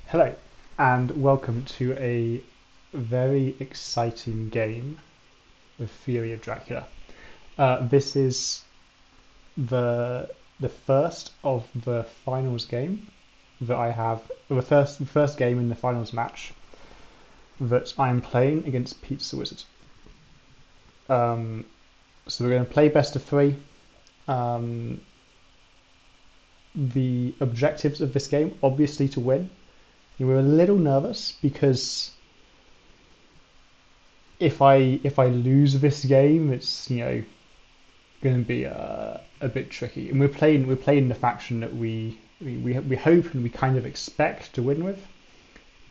Hello, and welcome to a very exciting game of Fury of Dracula. This is the first of the finals game that I have, the first game in the finals match that I'm playing against Pizzawizard. Um, so we're going to play best of three. Um, the objectives of this game, obviously, to win. We're a little nervous because if I lose this game, it's going to be a bit tricky. And we're playing the faction that we hope and we kind of expect to win with.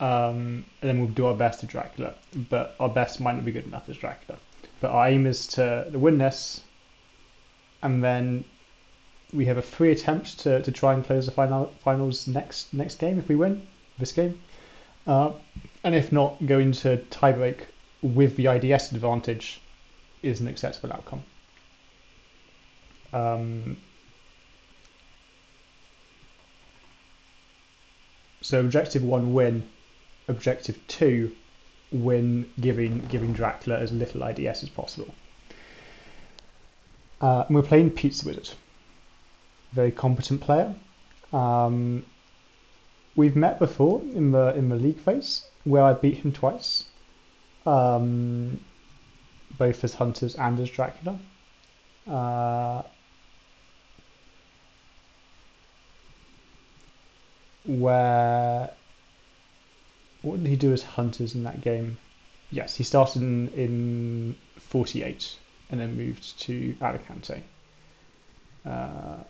And then we'll do our best at Dracula, but our best might not be good enough as Dracula. But our aim is to win this, and then we have a free attempt to try and close the finals next game if we win this game. Uh, and if not, go into tiebreak with the IDS advantage is an acceptable outcome. Um, so objective one, win. Objective two, win, giving Dracula as little IDS as possible. And we're playing Pizzawizard, very competent player. We've met before in the league phase where I beat him twice, both as hunters and as Dracula. Where what did he do as hunters in that game? Yes, he started in 48 and then moved to Alicante. But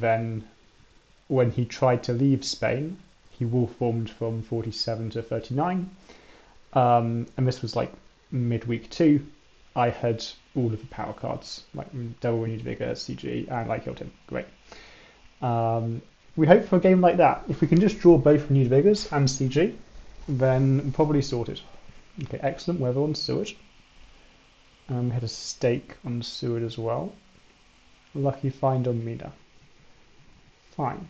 then when he tried to leave Spain, he wolf formed from 47 to 39. And this was like midweek 2. I had all of the power cards, like Devil Renewed Vigor, CG, and I killed him. Great. We hope for a game like that. If we can just draw both Renewed Vigors and CG, then probably sorted. Okay, excellent weather on Seward. We had a stake on Seward as well. Lucky find on Mina. Fine.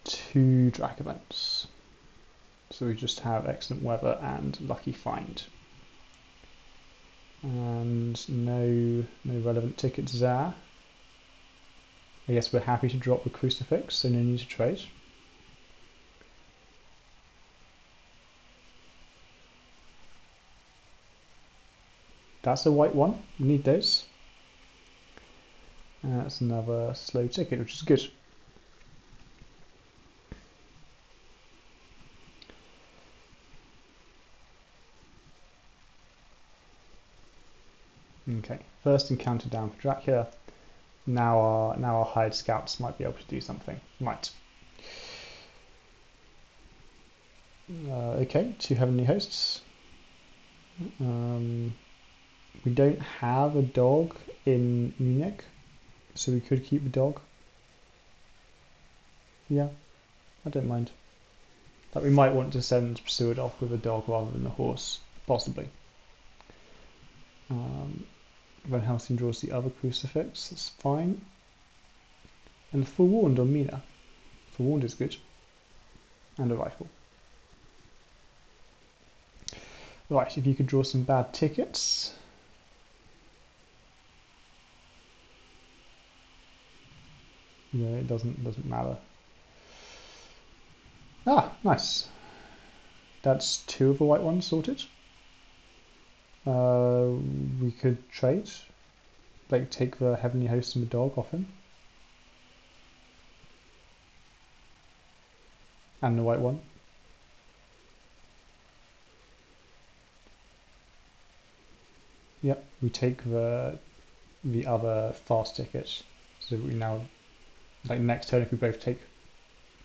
2 Drac events. So we just have excellent weather and lucky find. And no relevant tickets there. I guess we're happy to drop the crucifix, so no need to trade. That's a white one. We need those. And that's another slow ticket, which is good. Okay, first encounter down for Dracula. Now our hired scouts might be able to do something. Right. Okay, 2 heavenly hosts. We don't have a dog in Munich, so we could keep the dog. Yeah, I don't mind. Like we might want to send Seward off with a dog rather than a horse, possibly. Van Helsing draws the other crucifix, that's fine. And forewarned on Mina. Forewarned is good. And a rifle. Right, if you could draw some bad tickets. Yeah, it doesn't matter. Ah, nice. That's 2 of the white ones sorted. We could trade. Like take the heavenly host and the dog off him. And the white one. Yep, we take the other fast ticket. So we now, like next turn, if we both take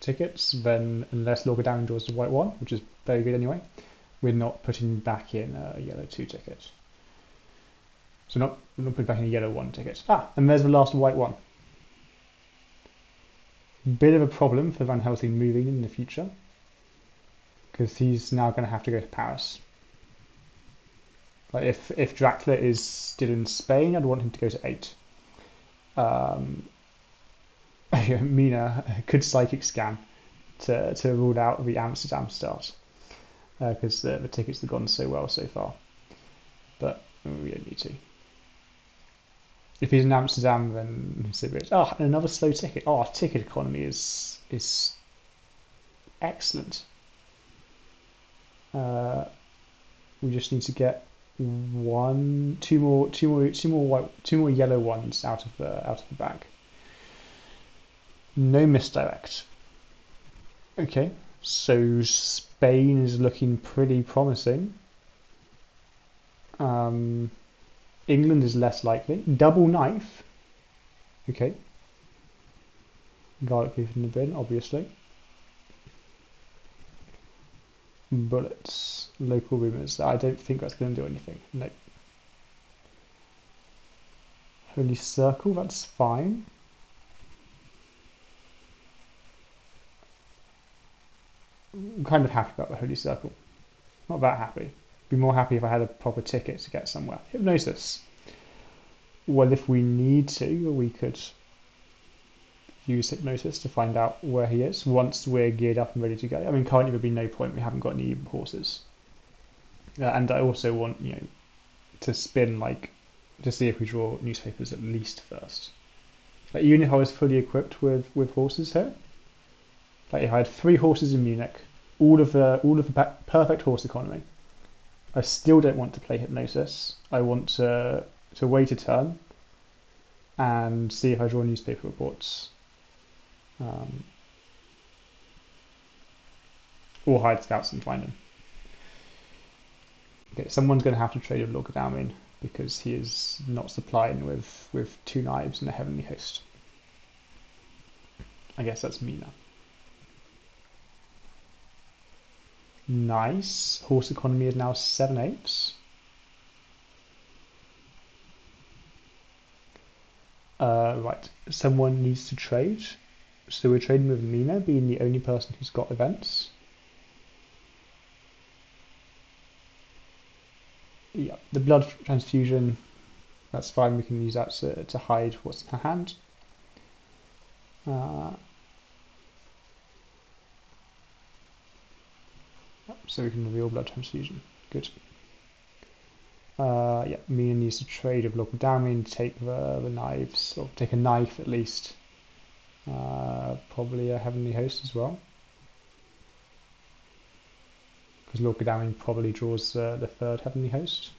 tickets, then unless Lorgadam draws the white one, which is very good anyway, we're not putting back in a yellow 2 ticket. So we're not putting back in a yellow 1 ticket. Ah, and there's the last white one. Bit of a problem for Van Helsing moving in the future, because he's now going to have to go to Paris. Like if Dracula is still in Spain, I'd want him to go to 8. Mina could psychic scan to rule out the Amsterdam start because the tickets have gone so well so far. But we don't need to. If he's in Amsterdam, then Siberius. Oh, and another slow ticket. Oh, our ticket economy is excellent. We just need to get two more yellow ones out of the bag. No misdirect. Okay, so Spain is looking pretty promising. England is less likely. Double knife. Okay. Garlic beef in the bin, obviously. Bullets. Local rumours. I don't think that's going to do anything. No. Holy Circle, that's fine. I'm kind of happy about the Holy Circle. Not that happy. Be more happy if I had a proper ticket to get somewhere. Hypnosis. Well, if we need to, we could use hypnosis to find out where he is once we're geared up and ready to go. I mean, currently there'd be no point. We haven't got any horses. And I also want, to spin, to see if we draw newspapers at least first. Even if I was fully equipped with horses here, if I had 3 horses in Munich, all of the perfect horse economy, I still don't want to play hypnosis. I want to wait a turn and see if I draw newspaper reports. Or hide scouts and find them. Okay, someone's going to have to trade with Lord Godalming because he is not supplying with 2 knives and a heavenly host. I guess that's Mina. Nice. Horse economy is now 7/8. Right, someone needs to trade. So we're trading with Mina being the only person who's got events. Yeah, the blood transfusion, that's fine. We can use that to hide what's in her hand. So we can reveal blood transfusion. Good. Yeah, Mina needs to trade with local damage, take the knives, or take a knife at least. Probably a heavenly host as well. Because Lord Godalming probably draws the 3rd heavenly host.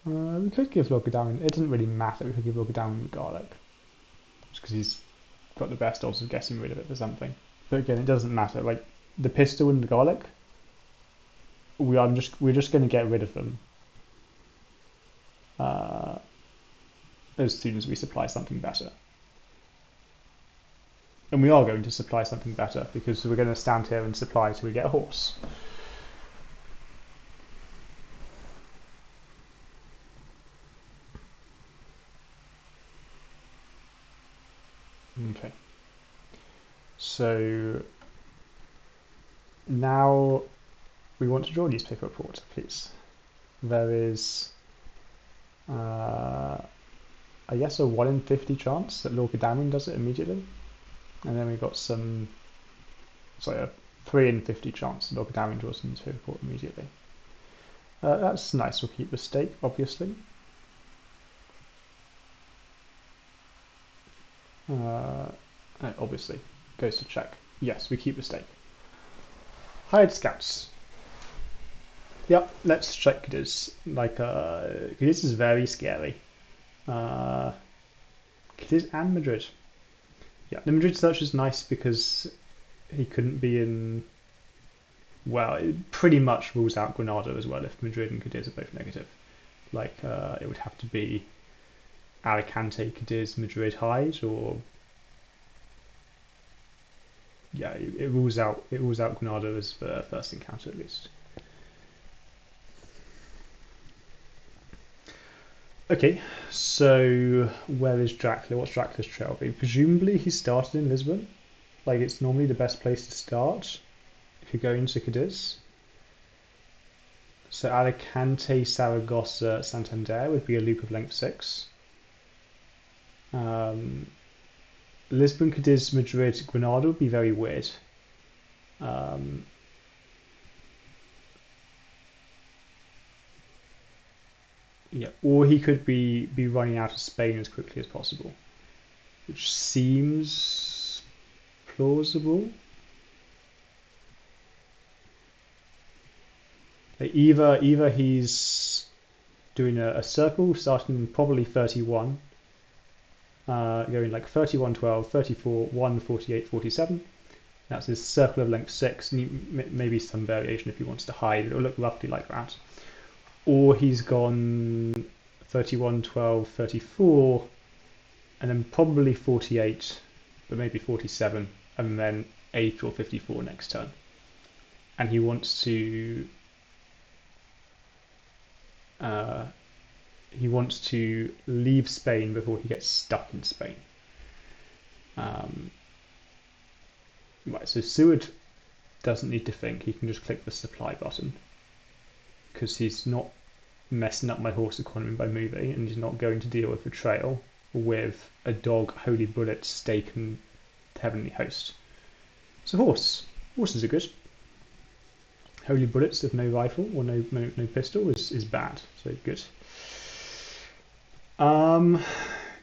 We could give Lord Godalming, it doesn't really matter, we could give Lord Godalming garlic. Just because he's got the best odds of getting rid of it for something. But again, it doesn't matter. The pistol and the garlic, we're just going to get rid of them as soon as we supply something better. And we are going to supply something better because we're going to stand here and supply till we get a horse. Okay. So now we want to draw a newspaper report, please. There is, I guess, a 1 in 50 chance that Lord Godalming does it immediately. And then we've got a 3 in 50 chance that Lord Godalming draws a newspaper report immediately. That's nice. We'll keep the stake, obviously. Obviously, goes to check. Yes, we keep the stake. Hide scouts. Yep, let's check Cadiz. Cadiz is very scary. Cadiz and Madrid. Yeah, the Madrid search is nice because he couldn't be in. Well, it pretty much rules out Granada as well if Madrid and Cadiz are both negative. It would have to be Alicante, Cadiz, Madrid, hide, or yeah, it rules out Granada as the first encounter at least. Okay, so where is Dracula? What's Dracula's trail be? Presumably he started in Lisbon. It's normally the best place to start if you're going to Cadiz. So Alicante, Saragossa, Santander would be a loop of length 6. Lisbon, Cadiz, Madrid, Granada would be very weird. Um, yeah, or he could be running out of Spain as quickly as possible, which seems plausible. Like either he's doing a circle starting probably 31, going like 31, 12, 34, 1, 48, 47. That's his circle of length 6, and maybe some variation if he wants to hide. It'll look roughly like that. Or he's gone 31, 12, 34, and then probably 48, but maybe 47, and then 8 or 54 next turn. And uh, he wants to leave Spain before he gets stuck in Spain. Right, so Seward doesn't need to think. He can just click the supply button because he's not messing up my horse economy by moving, and he's not going to deal with betrayal with a dog, holy bullet, stake, and heavenly host. So horses are good. Holy bullets with no rifle or no pistol is bad. So good.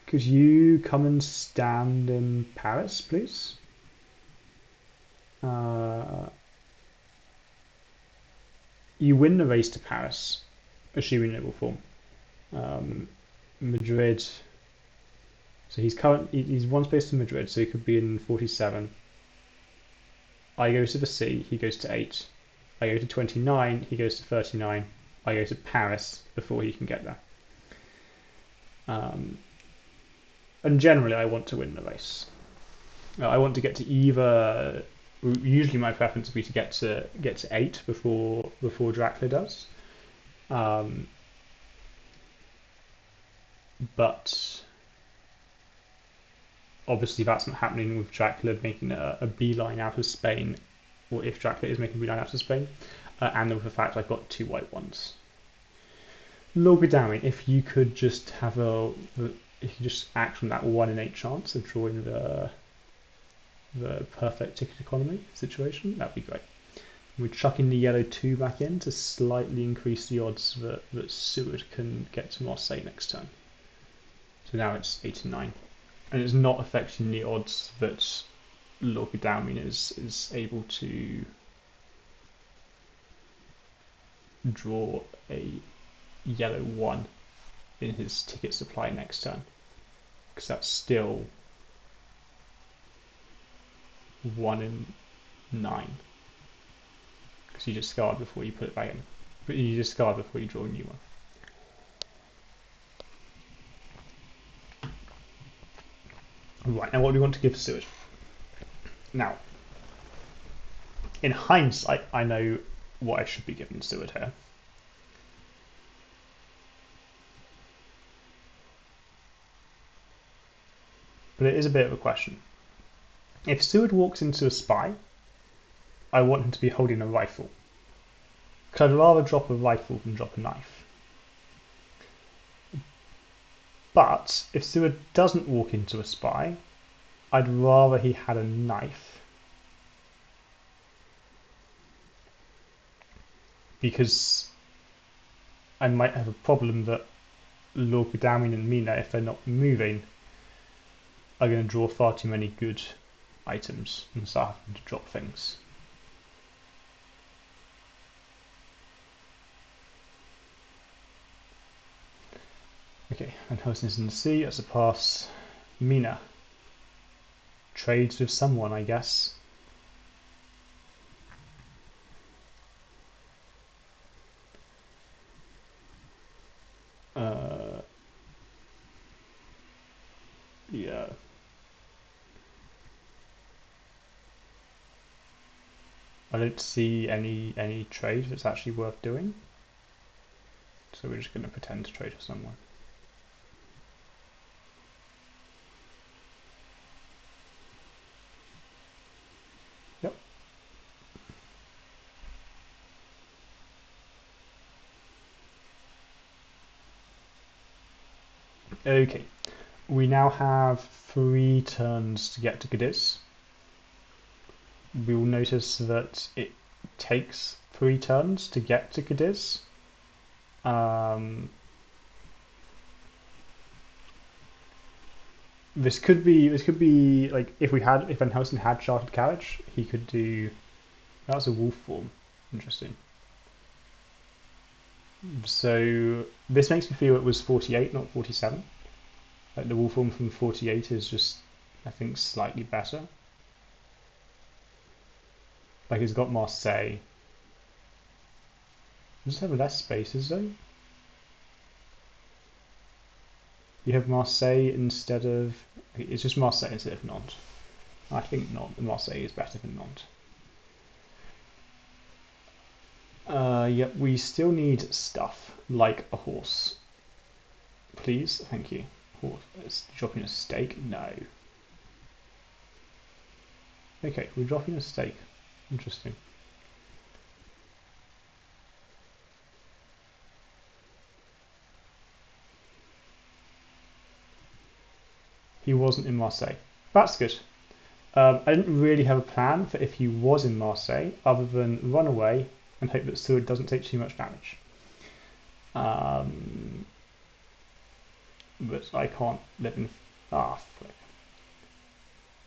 Could you come and stand in Paris, please? You win the race to Paris, assuming it will form. Madrid. So he's one space to Madrid, so he could be in 47. I go to the C, he goes to 8. I go to 29, he goes to 39. I go to Paris before he can get there. And generally, I want to win the race. I want to get to either. Usually, my preference would be to get to 8 before Dracula does. But obviously, that's not happening with Dracula making a beeline out of Spain, or if Dracula is making a beeline out of Spain, and with the fact I've got 2 white ones. Lord Godalming, if you could just act on that 1 in 8 chance of drawing the perfect ticket economy situation, that'd be great. We're chucking the yellow 2 back in to slightly increase the odds that Seward can get to Marseille next turn. So now it's 8 and 9. And it's not affecting the odds that Lord Godalming is able to draw a yellow 1 in his ticket supply next turn, because that's still 1 in 9, because you discard before you put it back in, but you discard before you draw a new one. Right, now what do we want to give Seward? Now, in hindsight, I know what I should be giving Seward here. But it is a bit of a question. If Seward walks into a spy, I want him to be holding a rifle, because I'd rather drop a rifle than drop a knife. But if Seward doesn't walk into a spy, I'd rather he had a knife, because I might have a problem that Lord Godalming and Mina, if they're not moving, are going to draw far too many good items and start having to drop things. Okay, and Hostin's in the sea, that's a pass. Mina. Trades with someone, I guess. Yeah. I don't see any trade that's actually worth doing. So we're just going to pretend to trade with someone. Yep. Okay, we now have 3 turns to get to Cadiz. We will notice that it takes 3 turns to get to Cadiz. This could be like if Van Helsing had chartered carriage, he could do. That's a wolf form. Interesting. So this makes me feel it was 48, not 47. Like the wolf form from 48 is just, I think, slightly better. Like it's got Marseille. Does it have less spaces though? You have Marseille instead of. It's just Marseille instead of Nantes. I think Nantes. Marseille is better than Nantes. Yep, we still need stuff like a horse. Please, thank you. Horse. It's dropping a steak? No. Okay, we're dropping a steak. Interesting. He wasn't in Marseille. That's good. I didn't really have a plan for if he was in Marseille, other than run away and hope that Seward doesn't take too much damage. But I can't live in. Ah, frick.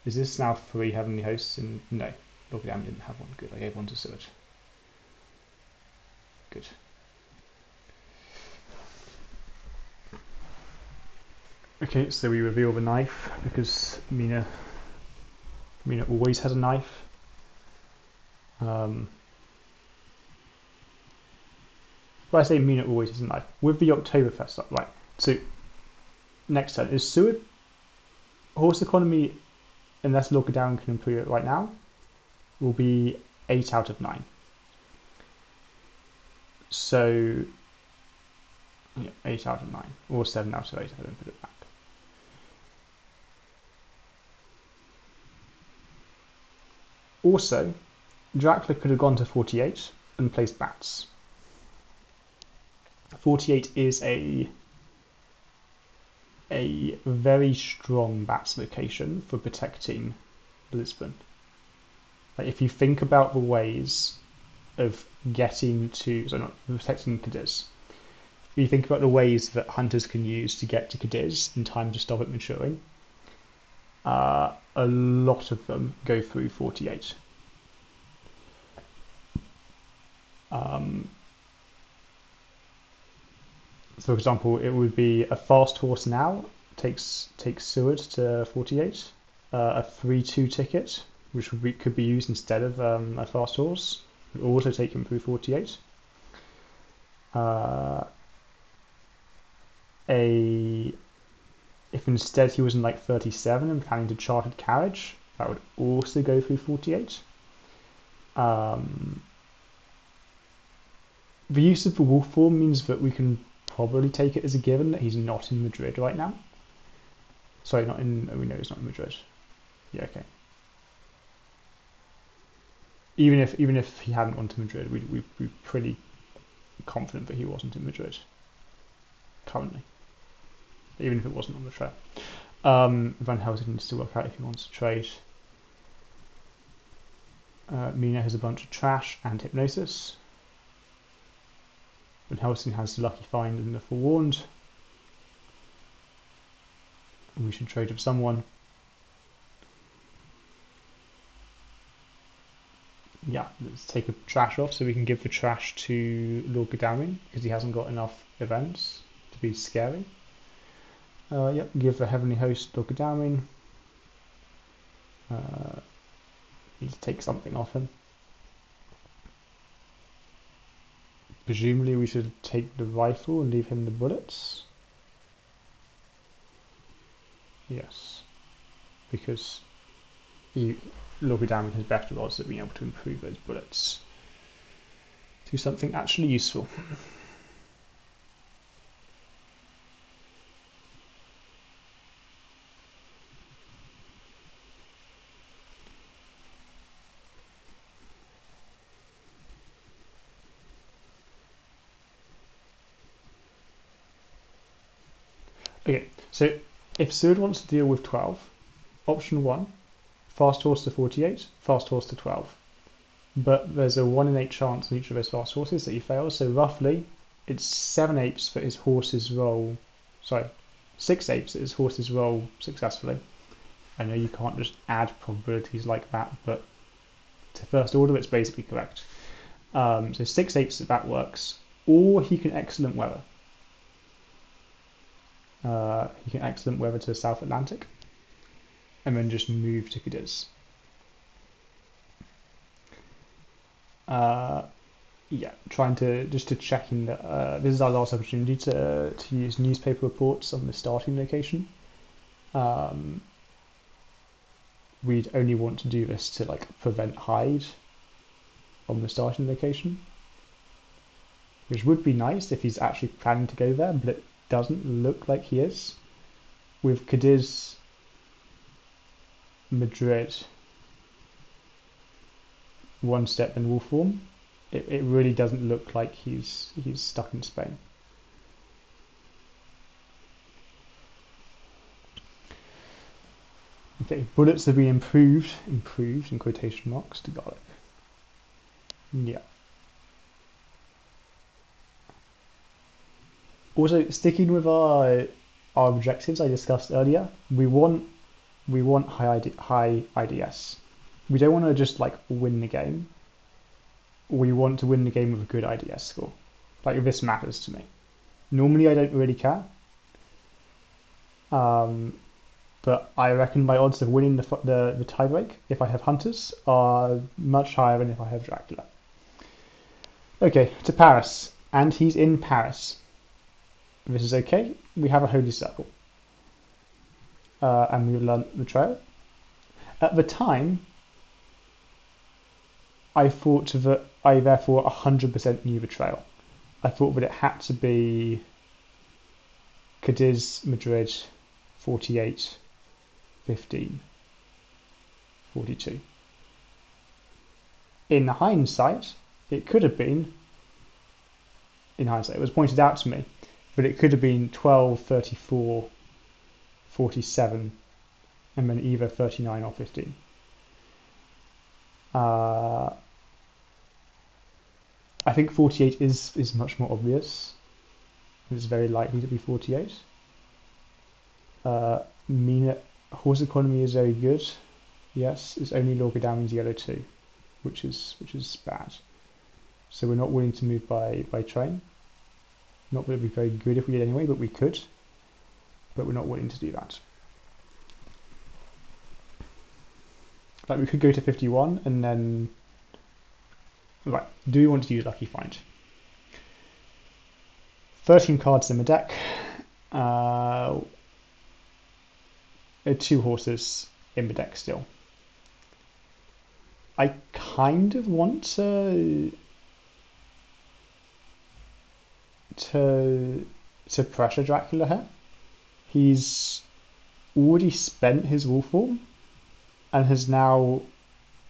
Is this now 3 heavenly hosts? And no, Lord Damn didn't have one. Good, I gave one to Seward. Good. Okay, so we reveal the knife because Mina always has a knife. Well, I say Mina always has a knife. With the Oktoberfest stuff, right? So, next turn, is Seward horse economy, unless Lord Down can improve it right now, will be 8 out of 9. So, yeah, 8 out of 9, or 7 out of 8 if I don't put it back. Also, Dracula could have gone to 48 and placed bats. 48 is a very strong bats location for protecting Lisbon. Like if you think about the ways of getting to, so not protecting Cadiz, if you think about the ways that hunters can use to get to Cadiz in time to stop it maturing, a lot of them go through 48. For example, it would be a fast horse now takes Seward to 48, a 3-2 ticket, which could be used instead of a fast horse, would also take him through 48. If instead he was in like 37 and planning to chartered carriage, that would also go through 48. The use of the wolf form means that we can probably take it as a given that he's not in Madrid right now. Sorry, not in. We know he's not in Madrid. Yeah, okay. Even if he hadn't gone to Madrid, we'd be pretty confident that he wasn't in Madrid currently. Even if it wasn't on the trail. Van Helsing needs to work out if he wants to trade. Mina has a bunch of trash and hypnosis. Van Helsing has the lucky find and the forewarned. We should trade with someone. Yeah, let's take a trash off so we can give the trash to Lord Godalming because he hasn't got enough events to be scary. Yep, give the Heavenly Host Lord Godalming. Need to take something off him. Presumably we should take the rifle and leave him the bullets. Yes, because Lord Godalming has better odds of being able to improve those bullets to something actually useful. Okay, so if Sud wants to deal with 12, option 1, fast horse to 48, fast horse to 12. But there's a 1 in 8 chance on each of those fast horses that he fails, so roughly it's 7 apes for his horses roll, sorry, 6 apes that his horses roll successfully. I know you can't just add probabilities like that, but to first order it's basically correct. So 6 apes if that works, or he can excellent weather. He can excellent weather to the South Atlantic, and then just move to Cadiz. Yeah, trying to check in that this is our last opportunity to use newspaper reports on the starting location. We'd only want to do this to like prevent hide on the starting location, which would be nice if he's actually planning to go there, but it doesn't look like he is. With Cadiz, Madrid, one step in wolf form, it really doesn't look like he's stuck in Spain. Okay, bullets have been improved in quotation marks to garlic. Yeah. Also, sticking with our objectives I discussed earlier, we want high IDS. We don't want to just like win the game. We want to win the game with a good IDS score. Like this matters to me. Normally I don't really care. But I reckon my odds of winning the tiebreak if I have hunters are much higher than if I have Dracula. Okay, to Paris, and he's in Paris. This is okay. We have a holy circle, and we've learnt the trail. At the time, I thought that I therefore 100% knew the trail. I thought that it had to be Cadiz, Madrid, 48. 15, 42. In hindsight, it could have been, in hindsight, it was pointed out to me, but it could have been 12, 34, 47, and then either 39 or 15. I think 48 is much more obvious. It's very likely to be 48. Mina horse economy is very good. Yes, it's only Lorca means yellow 2, which is bad. So we're not willing to move by train. Not that it would be very good if we did anyway, but we could. But we're not willing to do that. Like we could go to 51 and then. Right, do we want to use Lucky Find? 13 cards in the deck. 2 horses in the deck still. I kind of want to pressure Dracula here. He's already spent his wolf form and has now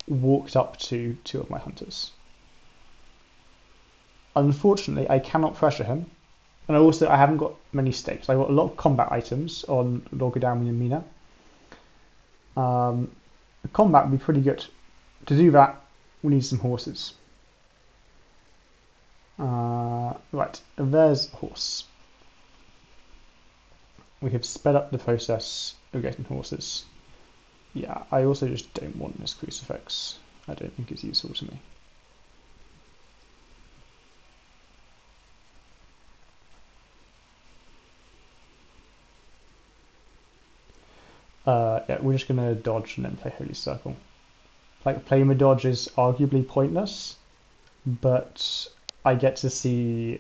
walked up to 2 of my hunters. Unfortunately, I cannot pressure him, and I haven't got many stakes. I've got a lot of combat items on Lorgadami and Mina. The combat would be pretty good. To do that, we need some horses. Right, there's a horse. We have sped up the process of getting horses. Yeah, I also just don't want this crucifix. I don't think it's useful to me. Yeah, we're just gonna dodge and then play Holy Circle. Like playing the dodge is arguably pointless, but I get to see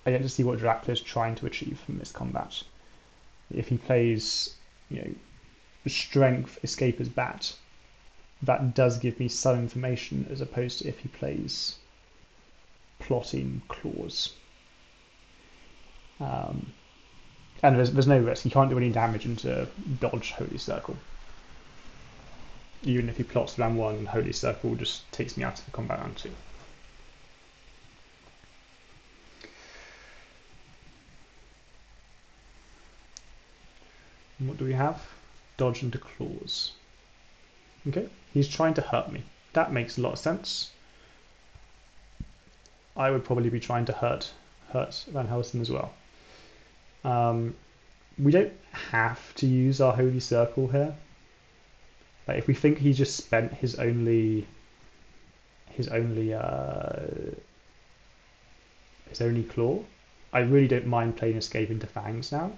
what Dracula is trying to achieve from this combat. If he plays, strength, escape as bat, that does give me some information as opposed to if he plays plotting claws. And there's no risk. He can't do any damage into dodge Holy Circle. Even if he plots round 1, Holy Circle just takes me out of the combat round 2. And what do we have? Dodge into claws. Okay, he's trying to hurt me. That makes a lot of sense. I would probably be trying to hurt Van Helsing as well. We don't have to use our Holy Circle here. Like if we think he just spent his only claw, I really don't mind playing Escape into Fangs now.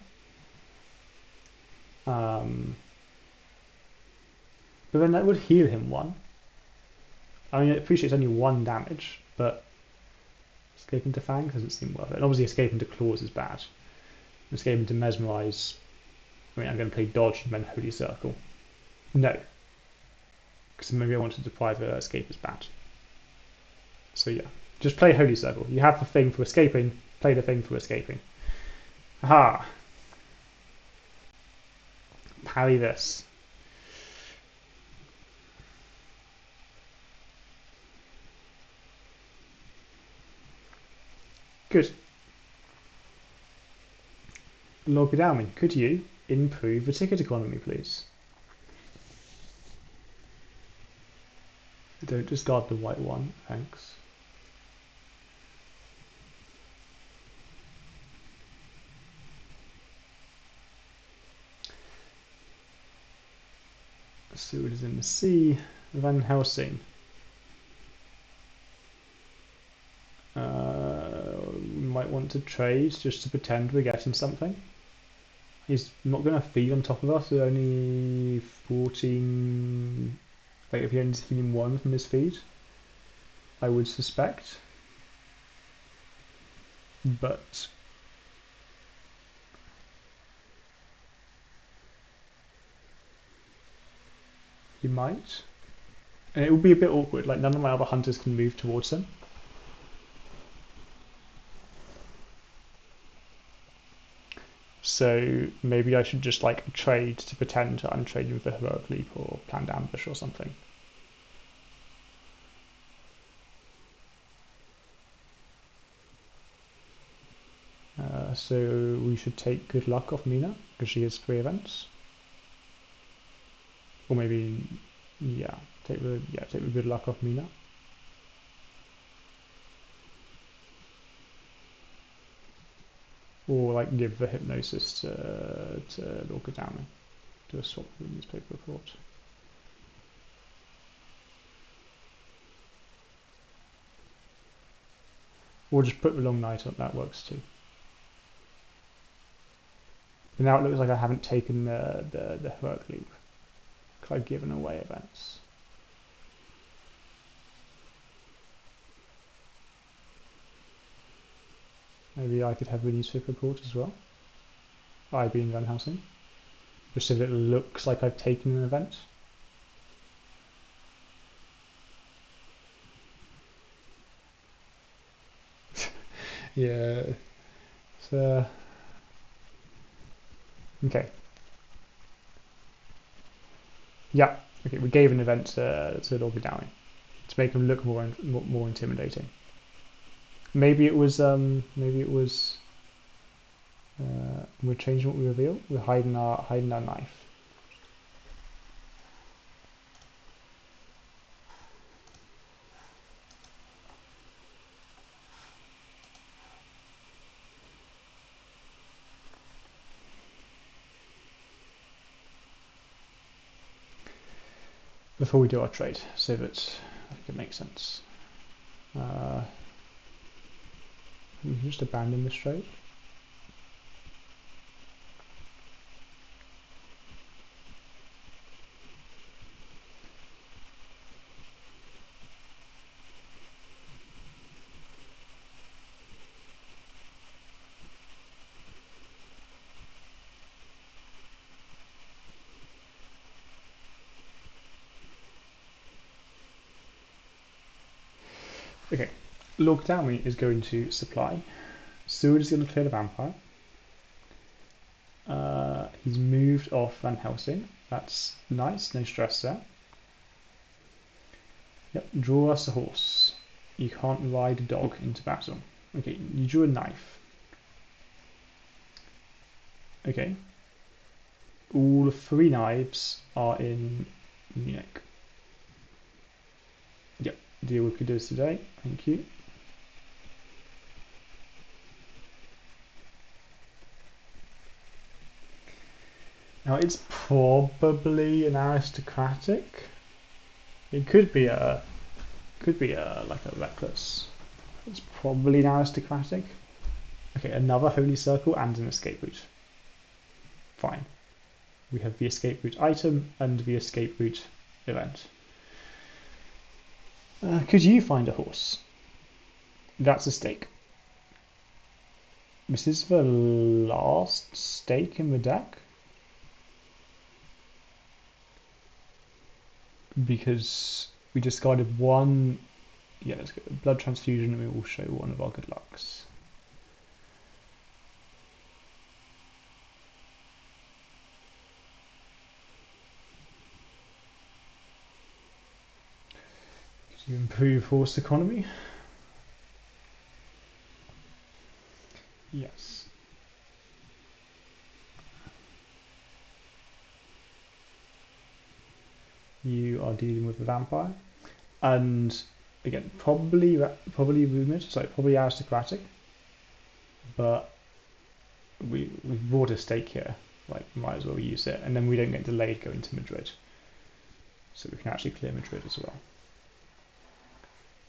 But then that would heal him one. I mean, I appreciate it's only 1 damage, but Escape into Fangs doesn't seem worth it. And obviously Escape into Claws is bad. Escape into Mesmerize, I mean, I'm going to play Dodge and then Holy Circle. No. Because maybe I want to deprive Escape is bad. So yeah, just play Holy Circle. You have the thing for escaping, play the thing for escaping. Aha! Parry this. Good. Lord Godalming, could you improve the ticket economy, please? Don't discard the white one, thanks. Seward is in the sea. Van Helsing. We might want to trade just to pretend we're getting something. He's not going to feed on top of us with only 14. Like if he only feeding 1 from his feed, I would suspect. But he might. And it would be a bit awkward, like none of my other hunters can move towards him. So maybe I should just like trade to pretend I'm trading with a Heroic Leap or Planned Ambush or something. So we should take Good Luck off Mina because she has 3 events. Or maybe, yeah, take the Good Luck off Mina. Or like give the Hypnosis to Lord Godalming. Do a swap with the newspaper report. Or just put the Long Night up, that works too. But now it looks like I haven't taken the Heroic Leap. Because I've given away events. Maybe I could have the newspaper report as well. I being Van Helsing. Just so that it looks like I've taken an event. Yeah. So, okay. Yeah. Okay, we gave an event to Lord Godalming to make him look more intimidating. Maybe it was we're changing what we reveal. We're hiding our knife. Before we do our trade, so that I think it makes sense. We can just abandon this trade. Okay, Lord Godalming is going to supply. Seward is going to clear the vampire. He's moved off Van Helsing. That's nice, no stress there. Yep, draw us a horse. You can't ride a dog into battle. Okay, you drew a knife. Okay. All three knives are in Munich. Yep, deal with Kudos today. Thank you. Now it's probably an aristocratic. It could be a like a reckless. It's probably an aristocratic. Okay, another holy circle and an escape route. Fine. We have the escape route item and the escape route event. Could you find a horse? That's a stake. This is the last stake in the deck. Because we discarded one. Yeah, let's go. Blood transfusion, and we will show one of our good lucks. To improve horse economy. Yes. You are dealing with a vampire, and again, probably rumored, sorry, probably aristocratic, but we bought a stake here, like might as well use it, and then we don't get delayed going to Madrid, so we can actually clear Madrid as well.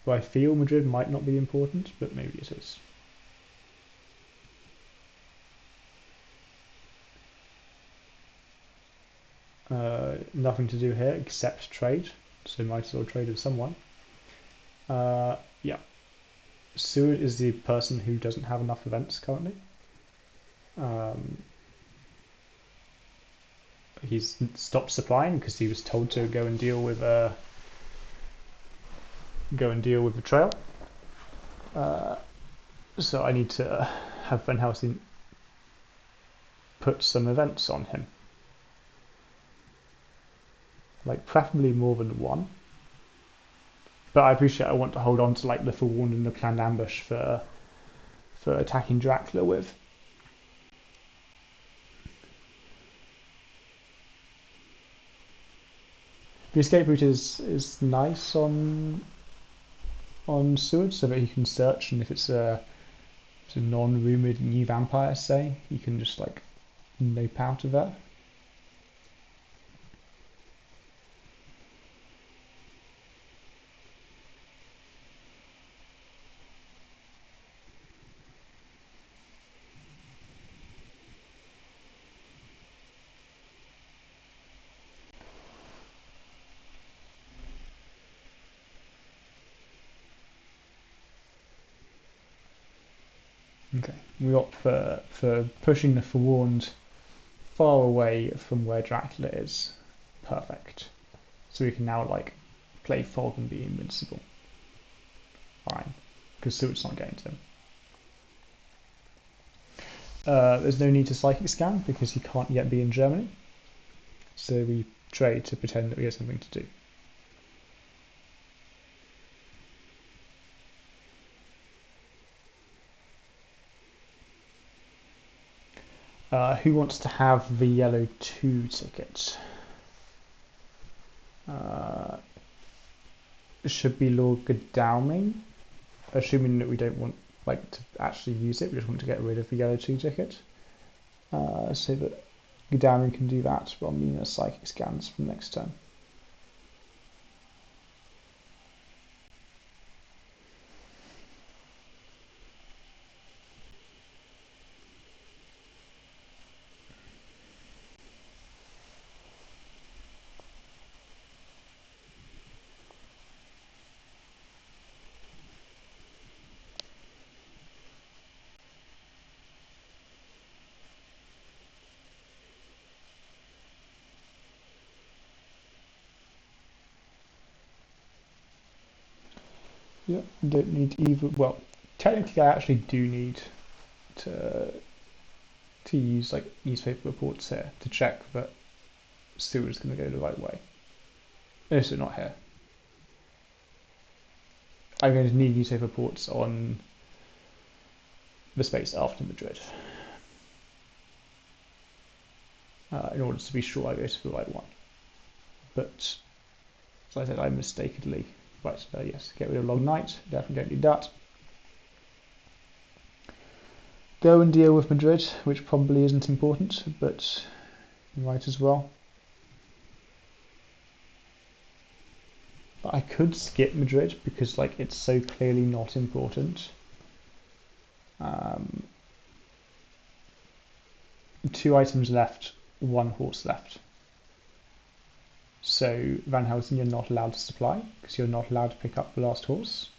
Well, I feel Madrid might not be important, but maybe it is. Nothing to do here except trade, so might as well trade with someone. Yeah. Seward is the person who doesn't have enough events currently. He's stopped supplying because he was told to go and deal with betrayal. So I need to have Van Helsing put some events on him. Like preferably more than one. But I appreciate I want to hold on to like the forewarned and the planned ambush for attacking Dracula with. The escape route is nice on Seward so that you can search, and if it's a non-rumored new vampire, say, you can just like nope out of that. Okay, we opt for pushing the forewarned far away from where Dracula is. Perfect. So we can now like play fog and be invincible. Fine, because Seward's not getting to them. There's no need to psychic scan because he can't yet be in Germany. So we trade to pretend that we have something to do. Who wants to have the yellow 2 ticket? Should be Lord Godalming, assuming that we don't want like to actually use it, we just want to get rid of the yellow 2 ticket. So that Godalming can do that while Mina psychic scans from next turn. Yeah, don't need either. Well, technically, I actually do need to use like newspaper reports here to check that Stewart is going to go the right way. No, so not here. I'm going to need newspaper reports on the space after Madrid. in order to be sure I go to the right one. But as I said, I mistakenly. Right, yes, get rid of Long Night. Definitely don't need that. Go and deal with Madrid, which probably isn't important, but you might as well. But I could skip Madrid because like it's so clearly not important. 2 items left, 1 horse left. So Van Helsing, you're not allowed to supply because you're not allowed to pick up the last horse.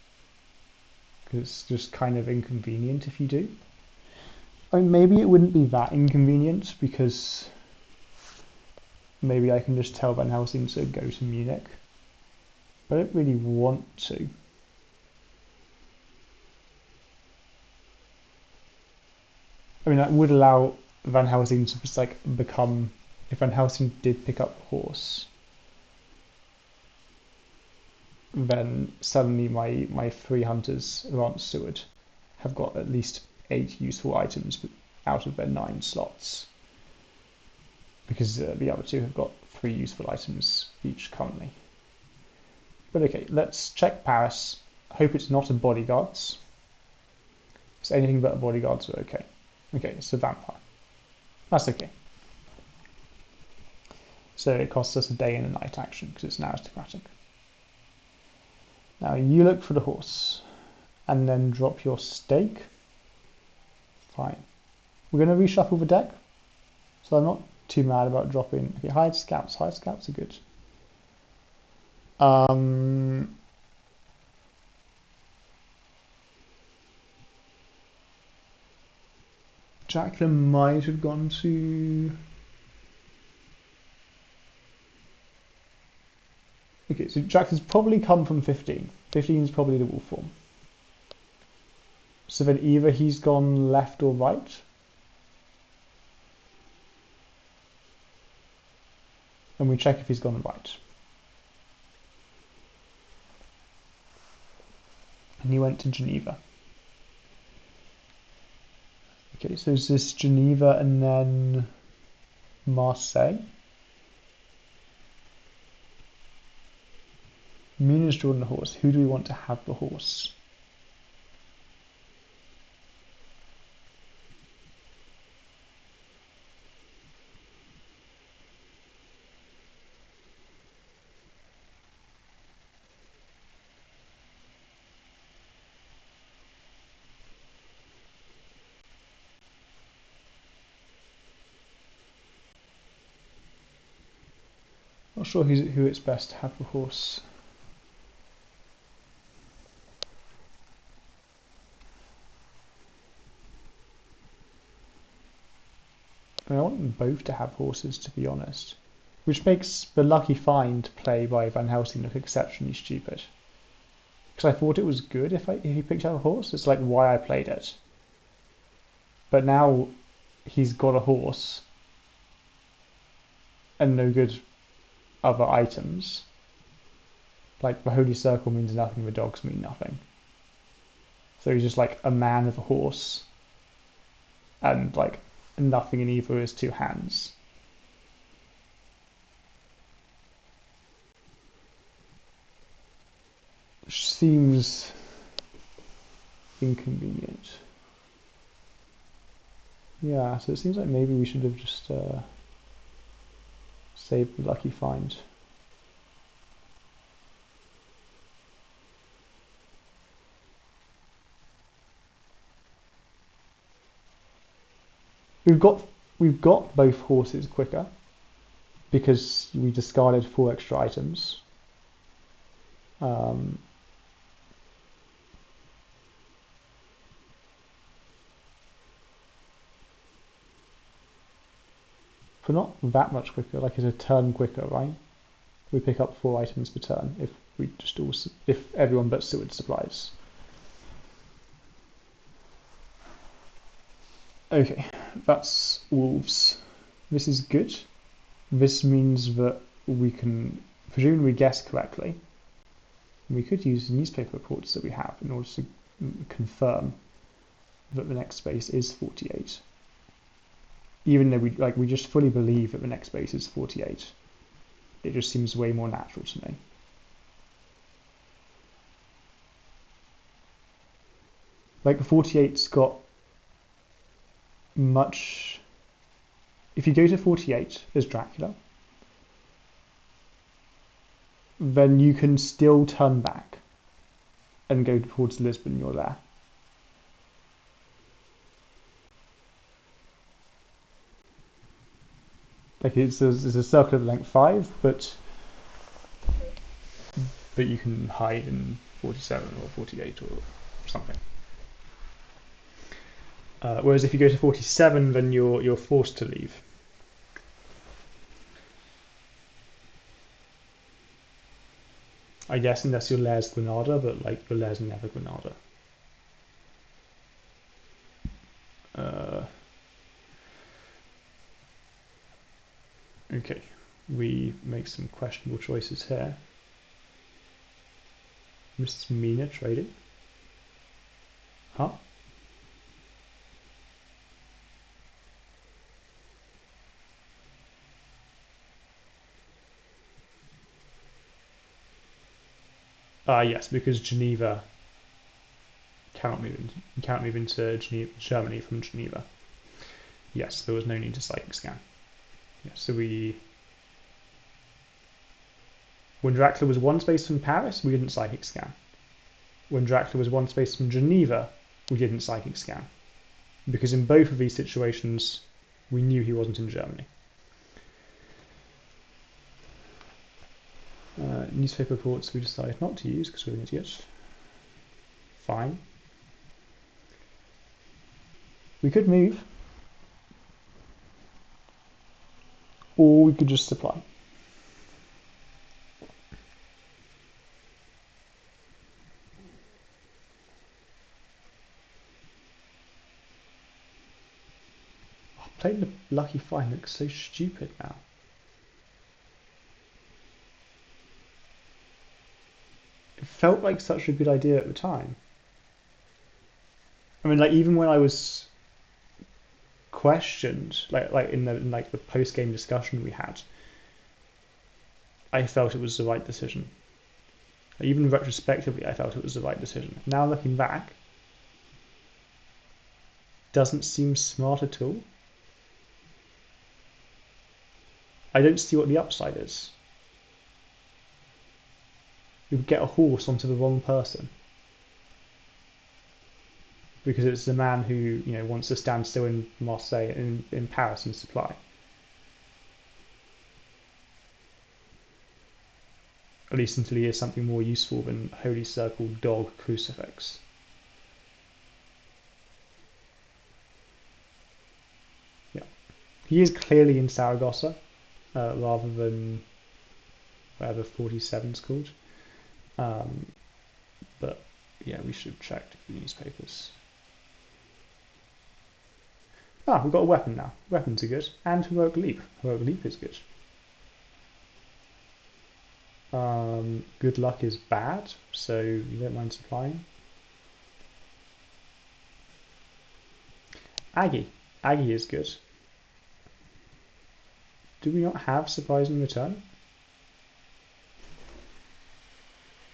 Because it's just kind of inconvenient if you do. I mean, maybe it wouldn't be that inconvenient because maybe I can just tell Van Helsing to go to Munich. But I don't really want to. I mean, that would allow Van Helsing to just like become, if Van Helsing did pick up the horse, then suddenly my 3 hunters around Seward have got at least 8 useful items out of their 9 slots. Because the other 2 have got 3 useful items each currently. But okay, let's check Paris. Hope it's not a bodyguards. So anything but a bodyguards are okay. Okay, it's a vampire. That's okay. So it costs us a day and a night action because it's an aristocratic. Now you look for the horse and then drop your stake. Fine. We're going to reshuffle the deck. So I'm not too mad about dropping. Okay, hired scouts. Hired scouts are good. Dracula might have gone to... Okay, so Dracula's probably come from 15. 15 is probably the wolf form. So then either he's gone left or right. And we check if he's gone right. And he went to Geneva. Okay, so is this Geneva and then Marseille? Mina's drawn the horse. Who do we want to have the horse? Not sure who it's best to have the horse. I want them both to have horses, to be honest. Which makes the lucky find play by Van Helsing look exceptionally stupid. Because I thought it was good if he picked up a horse. It's like why I played it. But now he's got a horse and no good other items. Like the Holy Circle means nothing, the dogs mean nothing. So he's just like a man with a horse and like nothing in either of his 2 hands. Which seems inconvenient. Yeah, so it seems like maybe we should have just saved the lucky find. We've got both horses quicker because we discarded 4 extra items. For not that much quicker, like it's a turn quicker, right? We pick up 4 items per turn if we just if everyone but Seward supplies. Okay, that's wolves. This is good. This means that we can presumably guess correctly. We could use the newspaper reports that we have in order to confirm that the next space is 48. even though we just fully believe that the next base is 48. It just seems way more natural to me. Like 48's got much. If you go to 48 as Dracula, then you can still turn back and go towards Lisbon. You're there. Like it's a circle of length 5, but you can hide in 47 or 48 or something. Whereas if you go to 47, then you're forced to leave. I guess unless your lair's Granada, but like the lair's never Granada. Okay, we make some questionable choices here. Mrs. Mina trading. Huh? Yes, because Geneva cannot move into Germany from Geneva. Yes, there was no need to psychic scan. Yes, so when Dracula was one space from Paris, we didn't psychic scan. When Dracula was one space from Geneva, we didn't psychic scan. Because in both of these situations, we knew he wasn't in Germany. Newspaper reports we decided not to use because we're idiots. Fine. We could move. Or we could just supply. Playing the lucky find looks so stupid now. It felt like such a good idea at the time. I mean, like even when I was questioned, like in the post game discussion we had, I felt it was the right decision. Even retrospectively, I felt it was the right decision. Now looking back, doesn't seem smart at all. I don't see what the upside is. You would get a horse onto the wrong person because it's the man who wants to stand still in Marseille in Paris and supply. At least until he is something more useful than Holy Circle, Dog, Crucifix. Yeah, he is clearly in Saragossa rather than whatever 47's called. But yeah, we should have checked the newspapers. Ah, we've got a weapon now. Weapons are good. And Heroic Leap. Heroic Leap is good. Good Luck is bad, so you don't mind supplying. Aggie. Aggie is good. Do we not have Surprise and Return?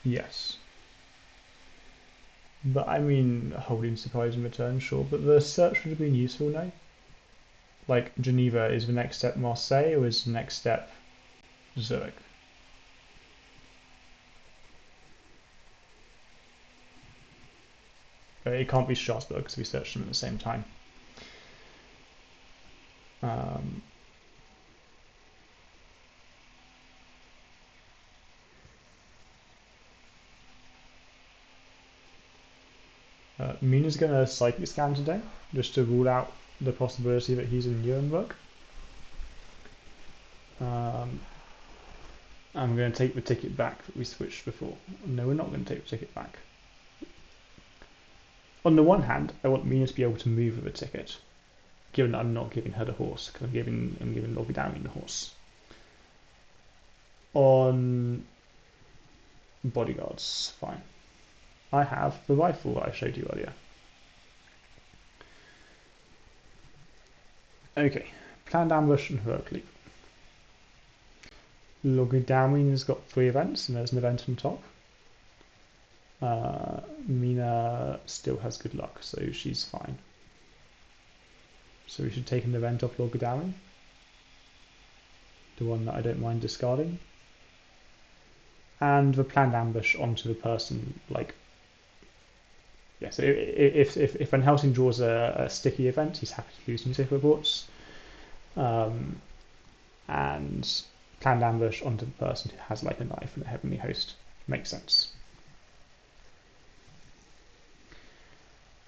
Yes. But I mean, holding Surprise and Return, sure. But the search would have been useful now. Like, Geneva, is the next step Marseille, or is the next step Zurich? It can't be Strasbourg because we searched them at the same time. Mina's going to psychic scan today, just to rule out the possibility that he's in Nuremberg. I'm going to take the ticket back that we switched before. No, we're not going to take the ticket back. On the one hand, I want Mina to be able to move with a ticket, given that I'm not giving her the horse, because I'm giving Logadamian the horse. On bodyguards, fine. I have the rifle that I showed you earlier. Okay, planned ambush and heroic leap. Logudamine has got 3 events, and there's an event on top. Mina still has good luck, so she's fine. So we should take an event off Logudamine. The one that I don't mind discarding. And the planned ambush onto the person, like... Yeah, so if Van Helsing draws a sticky event, he's happy to lose newspaper reports. And planned ambush onto the person who has like a knife and a heavenly host. Makes sense.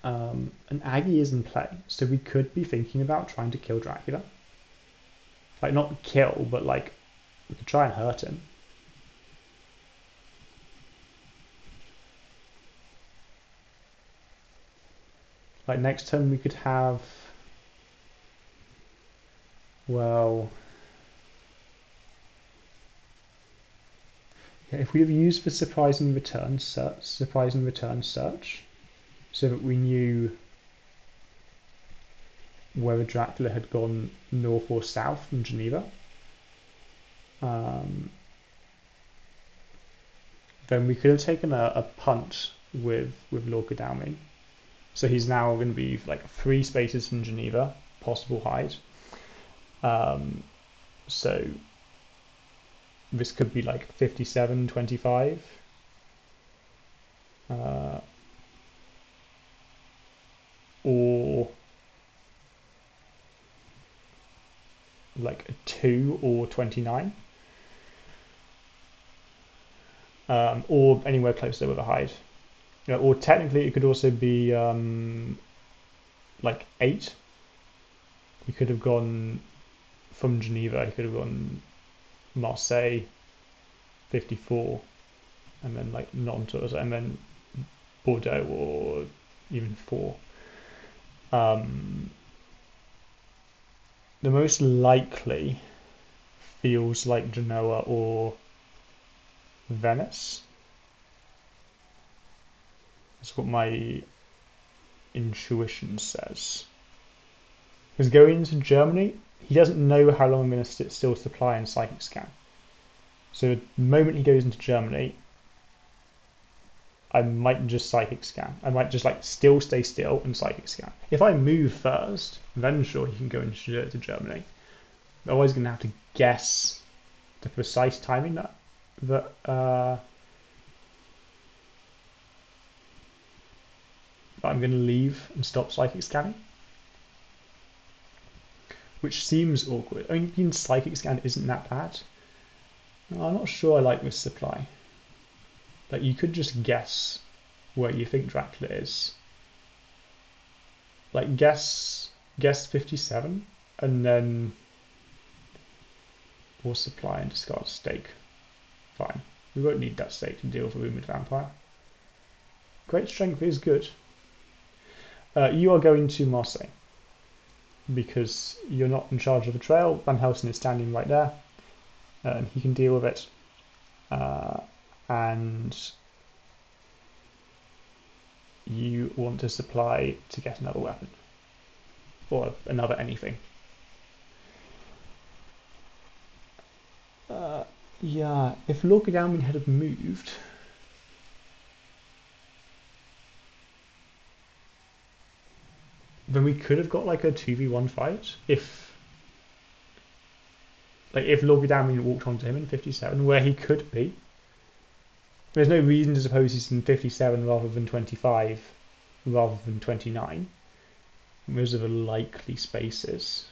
An Aggie is in play, so we could be thinking about trying to kill Dracula. Like, not kill, but like, we could try and hurt him. Like, next turn we could have... Well... Yeah, if we have used the surprise and return search, so that we knew whether Dracula had gone north or south from Geneva, then we could have taken a punt with Lord Godalming. So he's now going to be like 3 spaces from Geneva, possible hide. So this could be like 57, 25. Or like 2 or 29. Or anywhere closer with a hide. Or technically it could also be like 8. He could have gone from Geneva, he could have gone Marseille, 54, and then like Nantes, and then Bordeaux, or even 4. The most likely feels like Genoa or Venice. That's what my intuition says. Because going into Germany, he doesn't know how long I'm going to still supply in Psychic Scan. So the moment he goes into Germany, I might just Psychic Scan. I might just like still stay still and Psychic Scan. If I move first, then sure he can go into Germany. I'm always going to have to guess the precise timing that I'm going to leave and stop Psychic Scanning. Which seems awkward. I mean, Psychic Scan isn't that bad. I'm not sure I like this supply. Like, you could just guess where you think Dracula is. Like, guess 57, and then we'll supply and discard stake. Fine. We won't need that stake to deal with a Rumored Vampire. Great Strength is good. You are going to Marseille, because you're not in charge of the trail. Van Helsing is standing right there, and he can deal with it. And you want to supply to get another weapon, or another anything. Yeah, if Lord Godalming had moved, then we could have got like a 2v1 fight if Lord Godalming walked onto him in 57, where he could be. There's no reason to suppose he's in 57 rather than 25, rather than 29. Those are the likely spaces.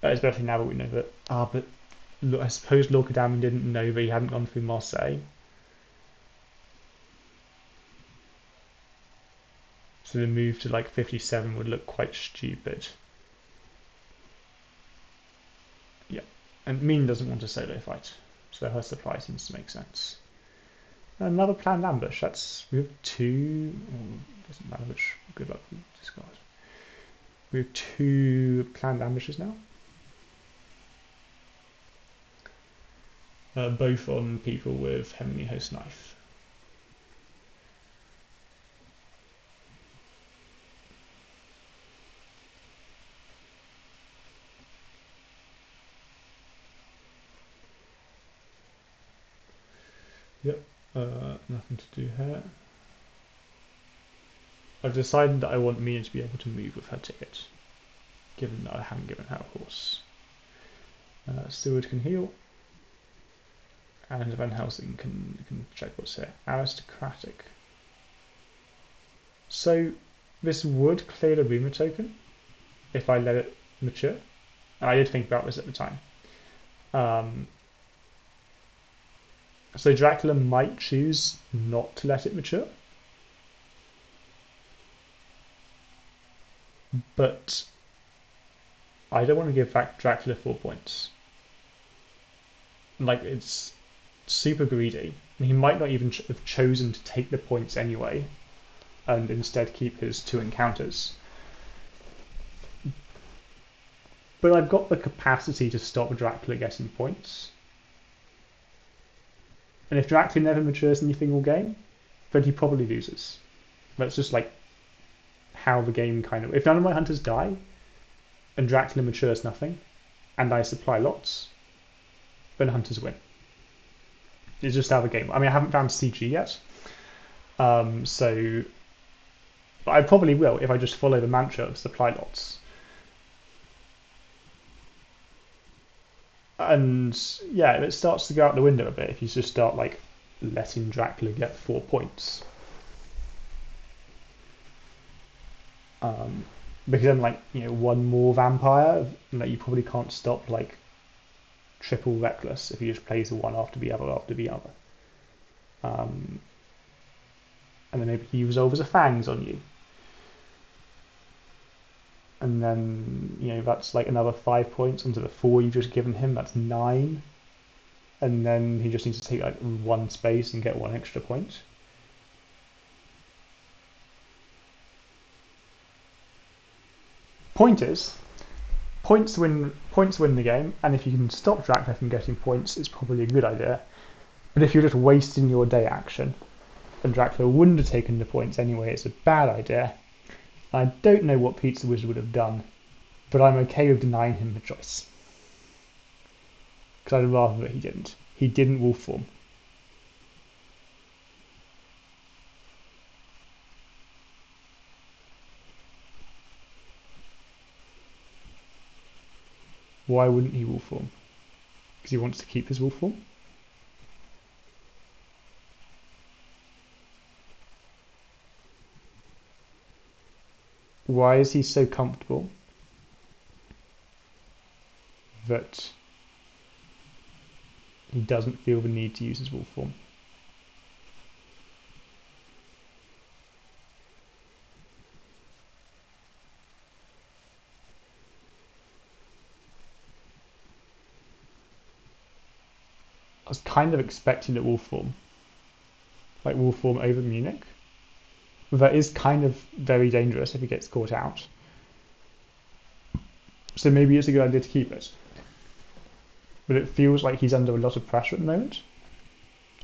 Especially now that we know that. But look, I suppose Lord Godalming didn't know that he hadn't gone through Marseille. So the move to like 57 would look quite stupid. Yeah, and Min doesn't want a solo fight, so her supply seems to make sense. Another planned ambush. We have 2. Doesn't matter which. Good luck. Discard. We have 2 planned ambushes now. Both on people with Heavenly Host Knife. Nothing to do here. I've decided that I want Mina to be able to move with her ticket, given that I haven't given her a horse. Steward can heal, and Van Helsing can check what's here. Aristocratic. So this would clear the rumour token if I let it mature. And I did think about this at the time. So Dracula might choose not to let it mature. But I don't want to give back Dracula 4 points. Like, it's super greedy. He might not even have chosen to take the points anyway, and instead keep his 2 encounters. But I've got the capacity to stop Dracula getting points. And if Dracula never matures anything all game, then he probably loses. That's just like how the game kind of... If none of my hunters die, and Dracula matures nothing, and I supply lots, then hunters win. It's just how the game... I mean, I haven't found CG yet, so... But I probably will if I just follow the mantra of supply lots. And yeah, it starts to go out the window a bit if you just start like letting Dracula get 4 points. Because then, like, you know, one more vampire, like, you probably can't stop like triple reckless if he just plays the one after the other after the other. And then maybe he resolves a fangs on you. And then, you know, that's like another 5 points onto the 4 you've just given him. That's 9. And then he just needs to take like 1 space and get 1 extra point. Pointers. Points win the game, and if you can stop Dracula from getting points, it's probably a good idea. But if you're just wasting your day action, and Dracula wouldn't have taken the points anyway, it's a bad idea. I don't know what Pizzawizard would have done, but I'm okay with denying him the choice. Because I'd rather that he didn't. He didn't wolf form. Why wouldn't he wolf form? Because he wants to keep his wolf form? Why is he so comfortable that he doesn't feel the need to use his wolf form? I was kind of expecting it wolf form. Like wolf form over Munich. That is kind of very dangerous if he gets caught out. So maybe it's a good idea to keep it. But it feels like he's under a lot of pressure at the moment.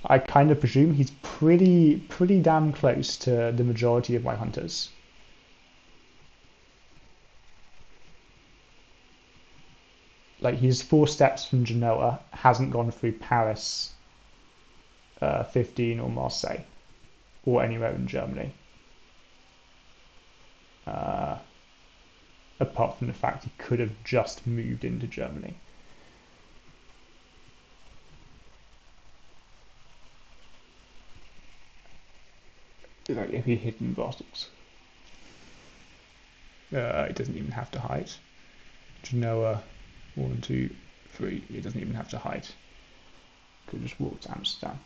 I kind of presume he's pretty damn close to the majority of my hunters. Like, he's 4 steps from Genoa, hasn't gone through Paris, 15 or Marseille, or anywhere in Germany. Apart from the fact he could have just moved into Germany. Like, if he hidden Brussels. It doesn't even have to hide. Genoa, 1, 2, 3. It doesn't even have to hide. Could just walk to Amsterdam.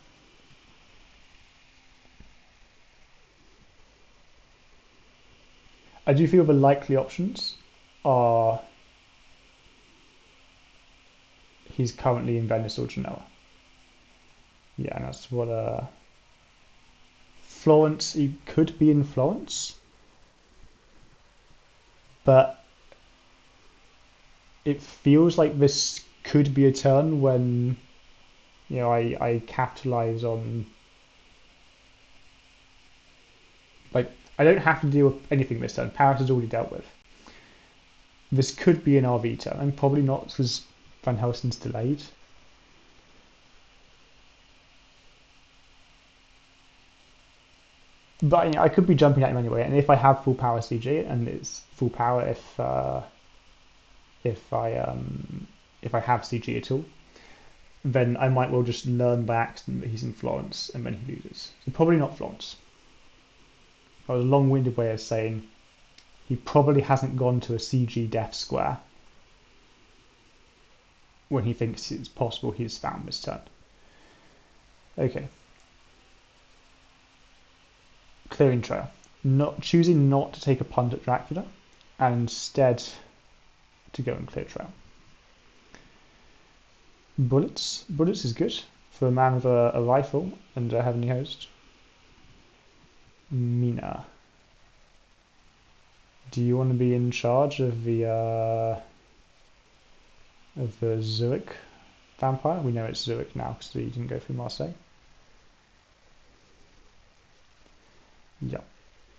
I do feel the likely options are he's currently in Venice or Genoa. Yeah, and that's what Florence, he could be in Florence, but it feels like this could be a turn when, you know, I capitalize on, like, I don't have to deal with anything this turn. Paris is already dealt with. This could be an RV turn, and probably not because Van Helsing's delayed. But I could be jumping at him anyway, and if I have full power CG, and it's full power if I if I have CG at all, then I might well just learn by accident that he's in Florence, and then he loses. So probably not Florence. That was a long-winded way of saying he probably hasn't gone to a CG death square when he thinks it's possible he's found this turn. Okay. Clearing trail. Choosing not to take a punt at Dracula, and instead to go and clear trail. Bullets. Bullets is good for a man with a rifle and a heavenly host. Mina. Do you want to be in charge of the Zurich vampire? We know it's Zurich now because he didn't go through Marseille. Yeah.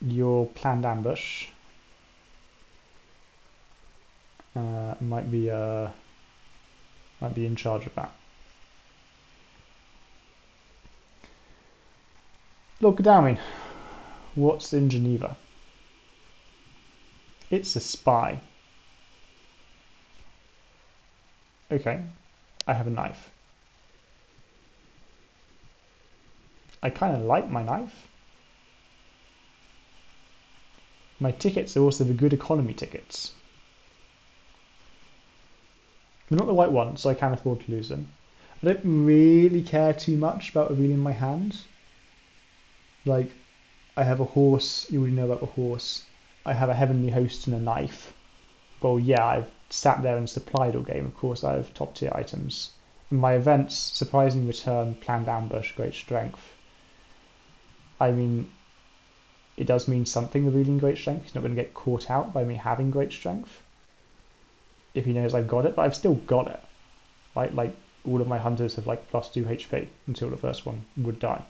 Your planned ambush might be in charge of that. Lord Godalming, what's in Geneva? It's a spy. Okay, I have a knife. I kind of like my knife. My tickets are also the good economy tickets. They're not the white ones, so I can afford to lose them. I don't really care too much about revealing my hand. Like, I have a horse, you already know about the horse. I have a heavenly host and a knife. Well, yeah, I've sat there and supplied all game. Of course, I have top tier items. In my events, surprising return, planned ambush, great strength. I mean, it does mean something revealing great strength. He's not going to get caught out by me having great strength if he knows I've got it, but I've still got it. Right? Like, all of my hunters have like plus 2 HP until the first one would die.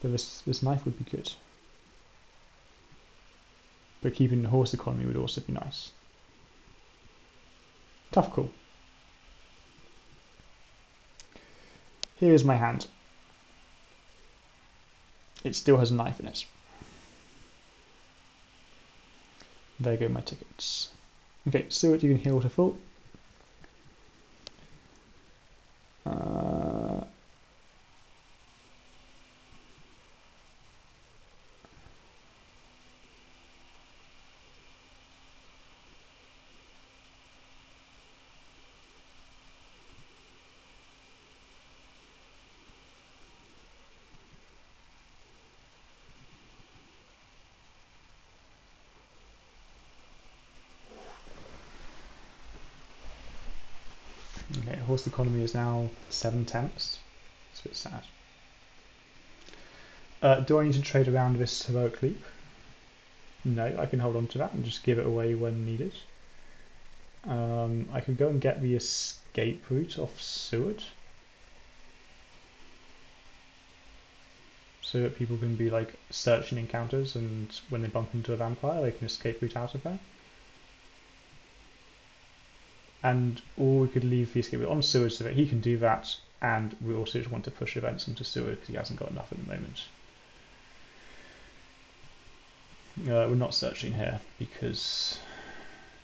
So this knife would be good. But keeping the horse economy would also be nice. Tough call. Here is my hand. It still has a knife in it. There go my tickets. Okay, so you can heal to full. Okay, horse economy is now 7/10. It's a bit sad. Do I need to trade around this heroic leap? No, I can hold on to that and just give it away when needed. I could go and get the escape route off Seward. So that people can be like searching encounters and when they bump into a vampire they can escape route out of there. And or we could leave the escape route on Seward so that he can do that, and we also just want to push events into Seward because he hasn't got enough at the moment. We're not searching here because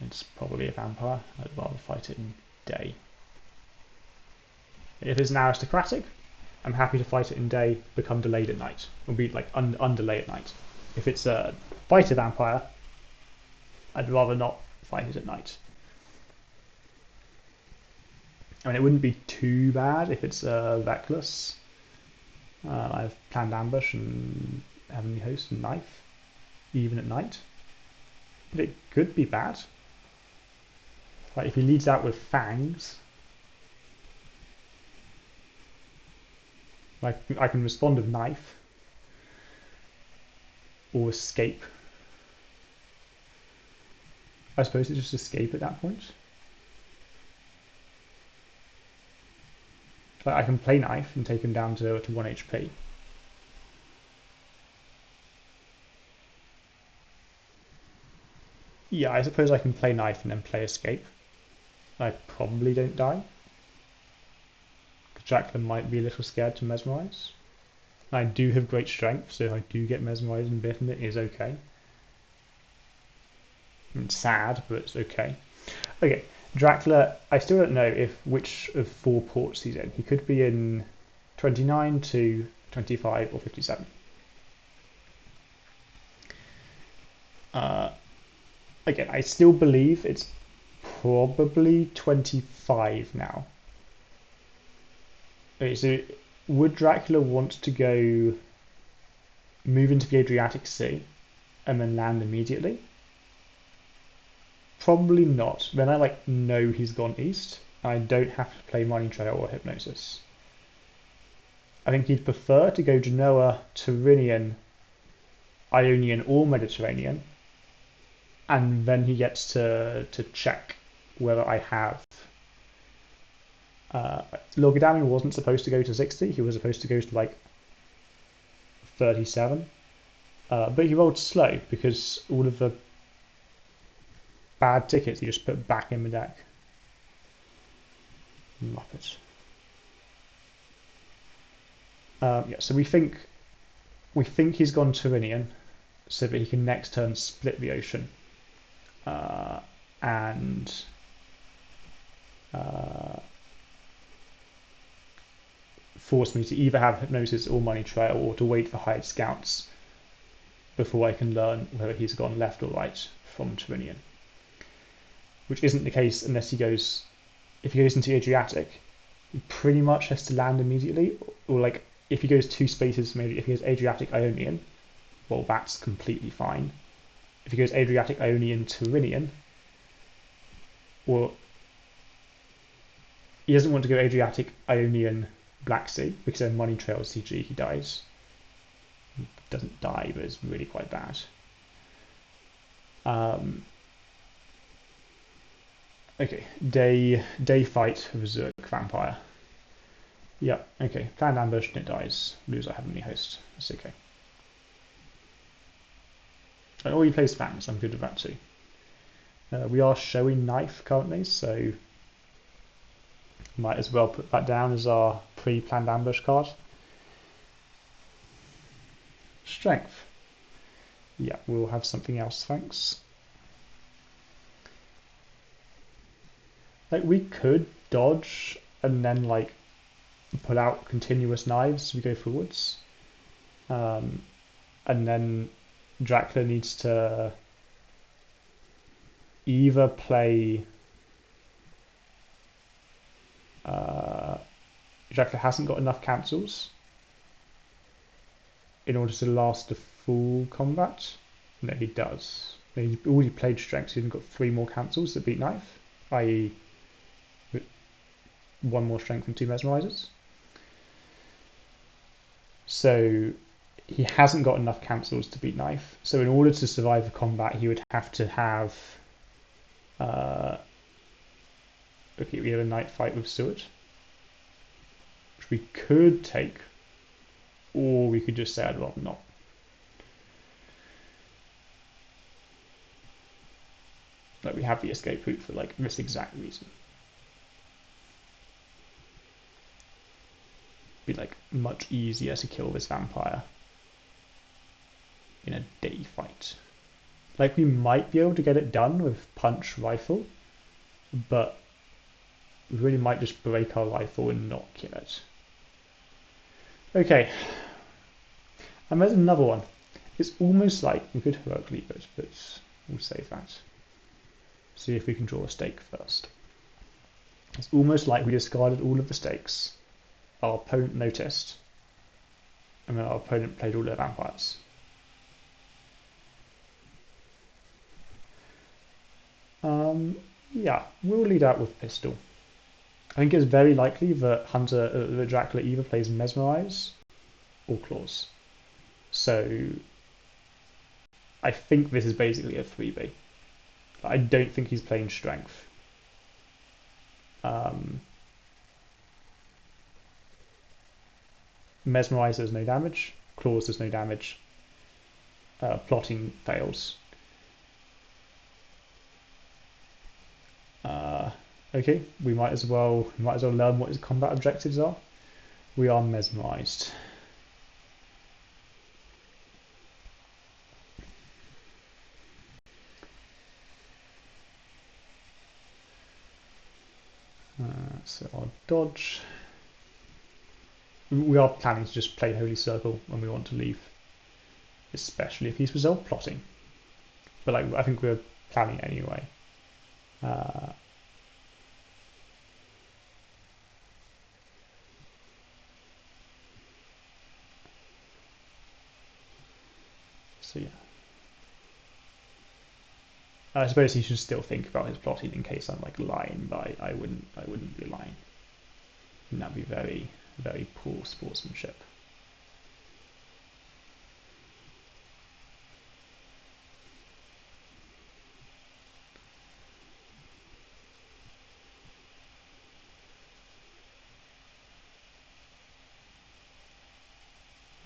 it's probably a vampire. I'd rather fight it in day. If it's an aristocratic, I'm happy to fight it in day, become delayed at night. Or be like undelay at night. If it's a fighter vampire, I'd rather not fight it at night. I mean, it wouldn't be too bad if it's reckless. I've planned ambush and heavenly host and knife, even at night. But it could be bad. Like if he leads out with fangs, like I can respond with knife or escape. I suppose it's just escape at that point. Like I can play knife and take him down to 1 HP. Yeah, I suppose I can play knife and then play escape. I probably don't die. Dracula might be a little scared to mesmerize. I do have great strength, so if I do get mesmerized and bitten, it is okay. It's sad, but it's okay. Okay, Dracula, I still don't know which of 4 ports he's in. He could be in 29 to 25 or 57. Again, I still believe it's probably 25 now. Okay, so would Dracula want to go move into the Adriatic Sea and then land immediately? Probably not. Then I know he's gone east. I don't have to play Money Trail or Hypnosis. I think he'd prefer to go Genoa, Tyrrhenian, Ionian or Mediterranean, and then he gets to check whether I have. Logidamine wasn't supposed to go to 60. He was supposed to go to 37, but he rolled slow because all of the bad tickets he just put back in the deck. Muppet. Yeah, so we think he's gone Tyrrhenian so that he can next turn split the ocean and force me to either have Hypnosis or Money Trail or to wait for hired scouts before I can learn whether he's gone left or right from Tyrrhenian. Which isn't the case unless if he goes into Adriatic, he pretty much has to land immediately, or if he goes 2 spaces, maybe if he goes Adriatic Ionian, well, that's completely fine. If he goes Adriatic Ionian Tyrrhenian, or he doesn't want to go Adriatic Ionian Black Sea because then Money Trail CG he dies. He doesn't die, but it's really quite bad. Okay, day fight of Zerg Vampire. Yeah, okay. Planned ambush and it dies. Lose I have any host. That's okay. And all you play spams, I'm good with that too. We are showing knife currently, so might as well put that down as our pre-planned ambush card. Strength. Yeah, we'll have something else, thanks. We could dodge and then pull out continuous knives as we go forwards. And then Dracula needs to either play Dracula hasn't got enough cancels in order to last the full combat. No, he does. He's already played strength, so he's got 3 more cancels to beat knife, i.e. 1 more strength and 2 mesmerizers. So he hasn't got enough cancels to beat knife. So in order to survive the combat, he would have to have. Okay, we have a night fight with Seward, which we could take, or we could just say I'd rather not. We have the escape route for this exact reason. Be much easier to kill this vampire in a day fight. We might be able to get it done with punch rifle, but we really might just break our rifle and not kill it. Okay, and there's another one. It's almost we could heroic leave it, but we'll save that. See if we can draw a stake first. It's almost we discarded all of the stakes. Our opponent noticed, and then our opponent played all their vampires. Yeah, we'll lead out with pistol. I think it's very likely that Dracula either plays Mesmerize or Claws. So I think this is basically a 3B. I don't think he's playing Strength. Mesmerize does no damage. Claws does no damage. Plotting fails. Okay, we might as well learn what his combat objectives are. We are mesmerized. So our dodge. We are planning to just play Holy Circle when we want to leave, especially if he's resolved plotting. But like, I think we're planning anyway. So yeah, I suppose he should still think about his plotting in case I'm like lying, but I wouldn't be lying. And that'd be very, very poor sportsmanship.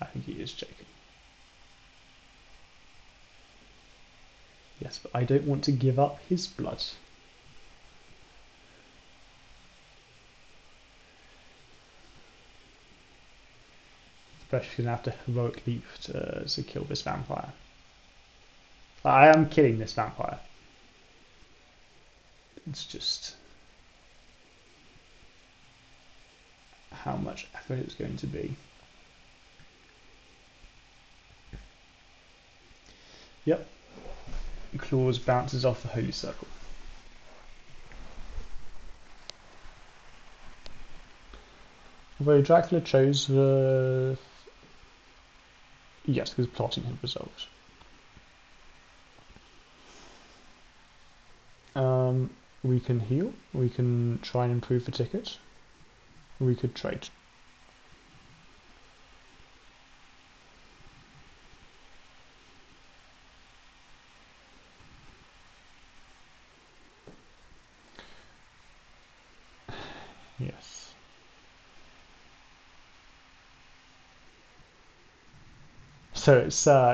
I think he is joking. Yes, but I don't want to give up his blood. Especially gonna have to heroic leap to kill this vampire. I am killing this vampire. It's just how much effort it's going to be. Yep. Claws bounces off the Holy Circle. Although Dracula chose the... Yes, because plotting had resolved. We can heal. We can try and improve the ticket. We could trade. Yes. So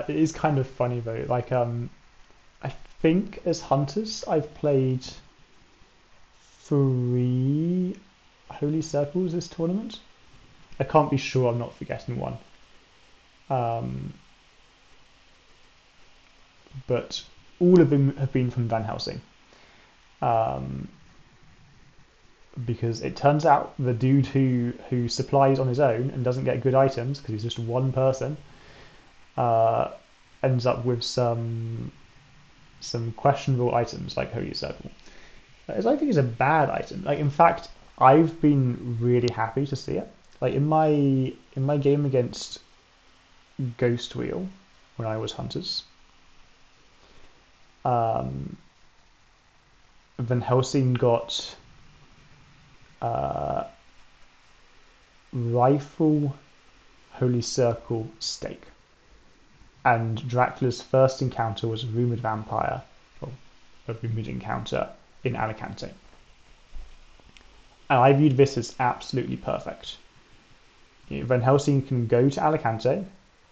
it is kind of funny though. Like I think as hunters I've played 3 Holy Circles this tournament. I can't be sure I'm not forgetting one. But all of them have been from Van Helsing. Because it turns out the dude who supplies on his own and doesn't get good items because he's just one person ends up with some questionable items like Holy Circle. I don't think it's a bad item. Like in fact, I've been really happy to see it. Like in my game against Ghost Wheel when I was hunters, Van Helsing got rifle, Holy Circle, stake, and Dracula's first encounter was a rumored vampire, or a rumored encounter in Alicante. And I viewed this as absolutely perfect. Van Helsing can go to Alicante,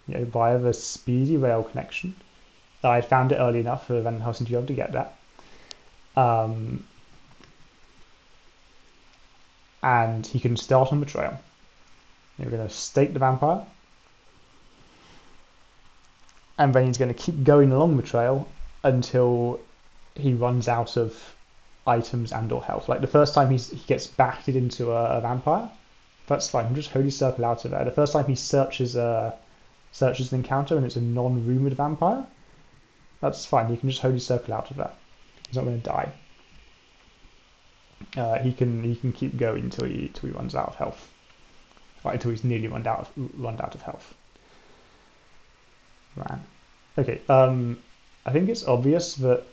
via the speedy rail connection. I had found it early enough for Van Helsing to be able to get that. And he can start on the trail. We're going to stake the vampire, and then he's going to keep going along the trail until he runs out of items and or health. Like the first time he gets battered into a vampire, that's fine. Just Holy Circle out of there. The first time he searches an encounter and it's a non-rumored vampire, that's fine. He can just Holy Circle out of there. He's not going to die. He can keep going until he runs out of health. Right, until he's nearly run out of health. Ran. Okay. I think it's obvious that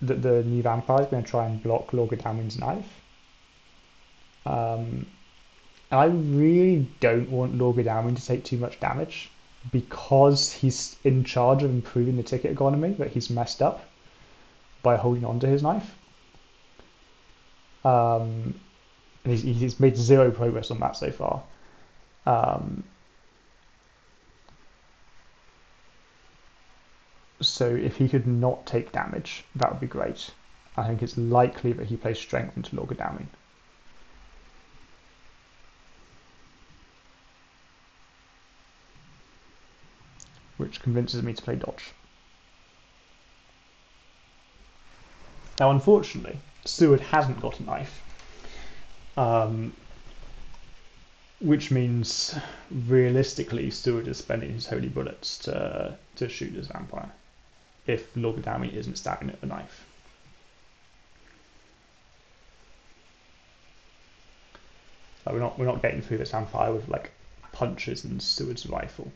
the new vampire is going to try and block Lord Godalming's knife. And I really don't want Lord Godalming to take too much damage because he's in charge of improving the ticket economy that he's messed up by holding on to his knife. And he's made 0 progress on that so far. So if he could not take damage, that would be great. I think it's likely that he plays strength into Lorgadamine. Which convinces me to play dodge. Now, unfortunately, Seward hasn't got a knife, which means realistically Seward is spending his holy bullets to shoot his vampire if Lorgadamine isn't stabbing at the knife. Like we're not getting through this vampire with like punches and Seward's rifle.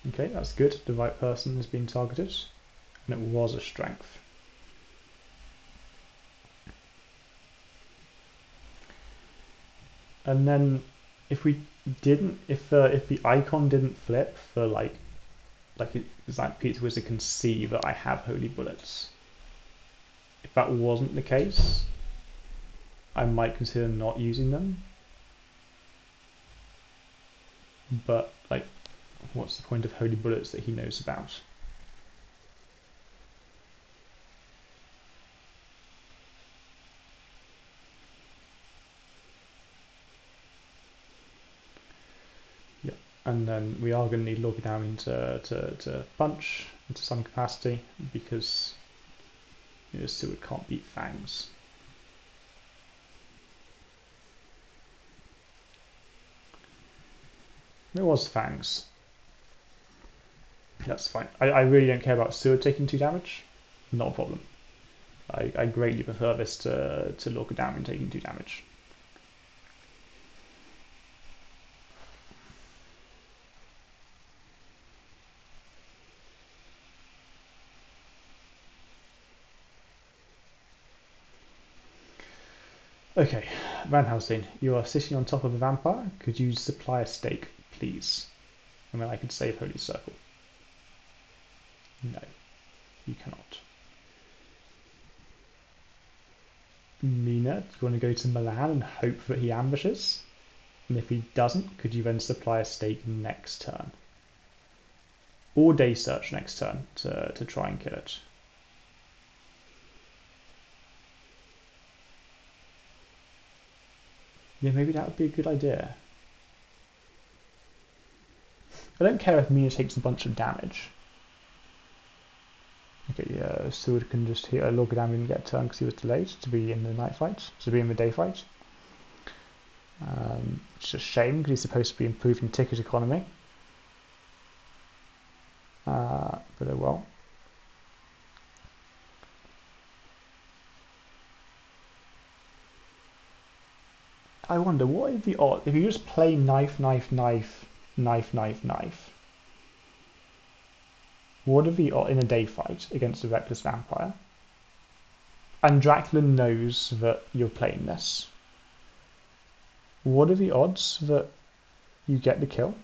Okay, that's good. The right person has been targeted, and it was a strength. And then if we didn't, if the icon didn't flip for it's like Pizzawizard can see that I have holy bullets. If that wasn't the case, I might consider not using them. But like, what's the point of holy bullets that he knows about? Yeah, and then we are going to need Lorgadamine to punch into some capacity because Seward can't beat Fangs. It was Fangs. That's fine. I really don't care about Seward taking 2 damage. Not a problem. I greatly prefer this to Lorgadamine taking 2 damage. Okay, Van Helsing, you are sitting on top of a vampire. Could you supply a stake, please? And then I could save Holy Circle. No, you cannot. Mina, do you want to go to Milan and hope that he ambushes? And if he doesn't, could you then supply a stake next turn? Or day search next turn to try and kill it? Yeah, maybe that would be a good idea. I don't care if Mina takes a bunch of damage. Okay, yeah, Seward can just hit Lorgadamine and get a turn because he was delayed to be in the night fight, to be in the day fight. It's a shame because he's supposed to be improving ticket economy. But oh well. I wonder, what is the odds if you just play knife, knife, knife, knife, knife, knife? What are the odds in a day fight against a reckless vampire? And Dracula knows that you're playing this. What are the odds that you get the kill?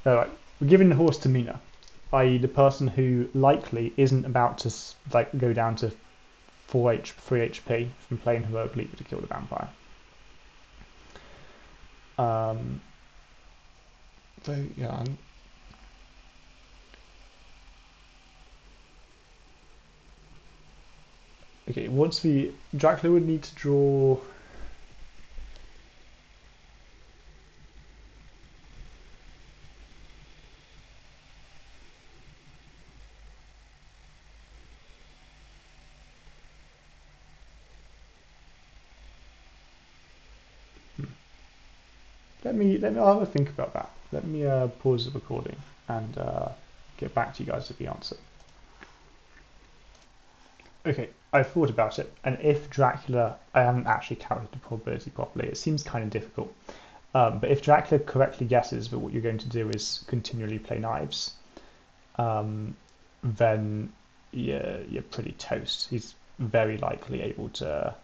Right, we're giving the horse to Mina, i.e. the person who likely isn't about to like go down to 3 HP from playing heroic leader to kill the vampire. So yeah. Okay, once the Dracula would need to draw. I'll have a think about that. Let me pause the recording and get back to you guys with the answer. Okay, I've thought about it, and if Dracula, I haven't actually calculated the probability properly. It seems kind of difficult, but if Dracula correctly guesses that what you're going to do is continually play knives, then you're pretty toast. He's very likely able to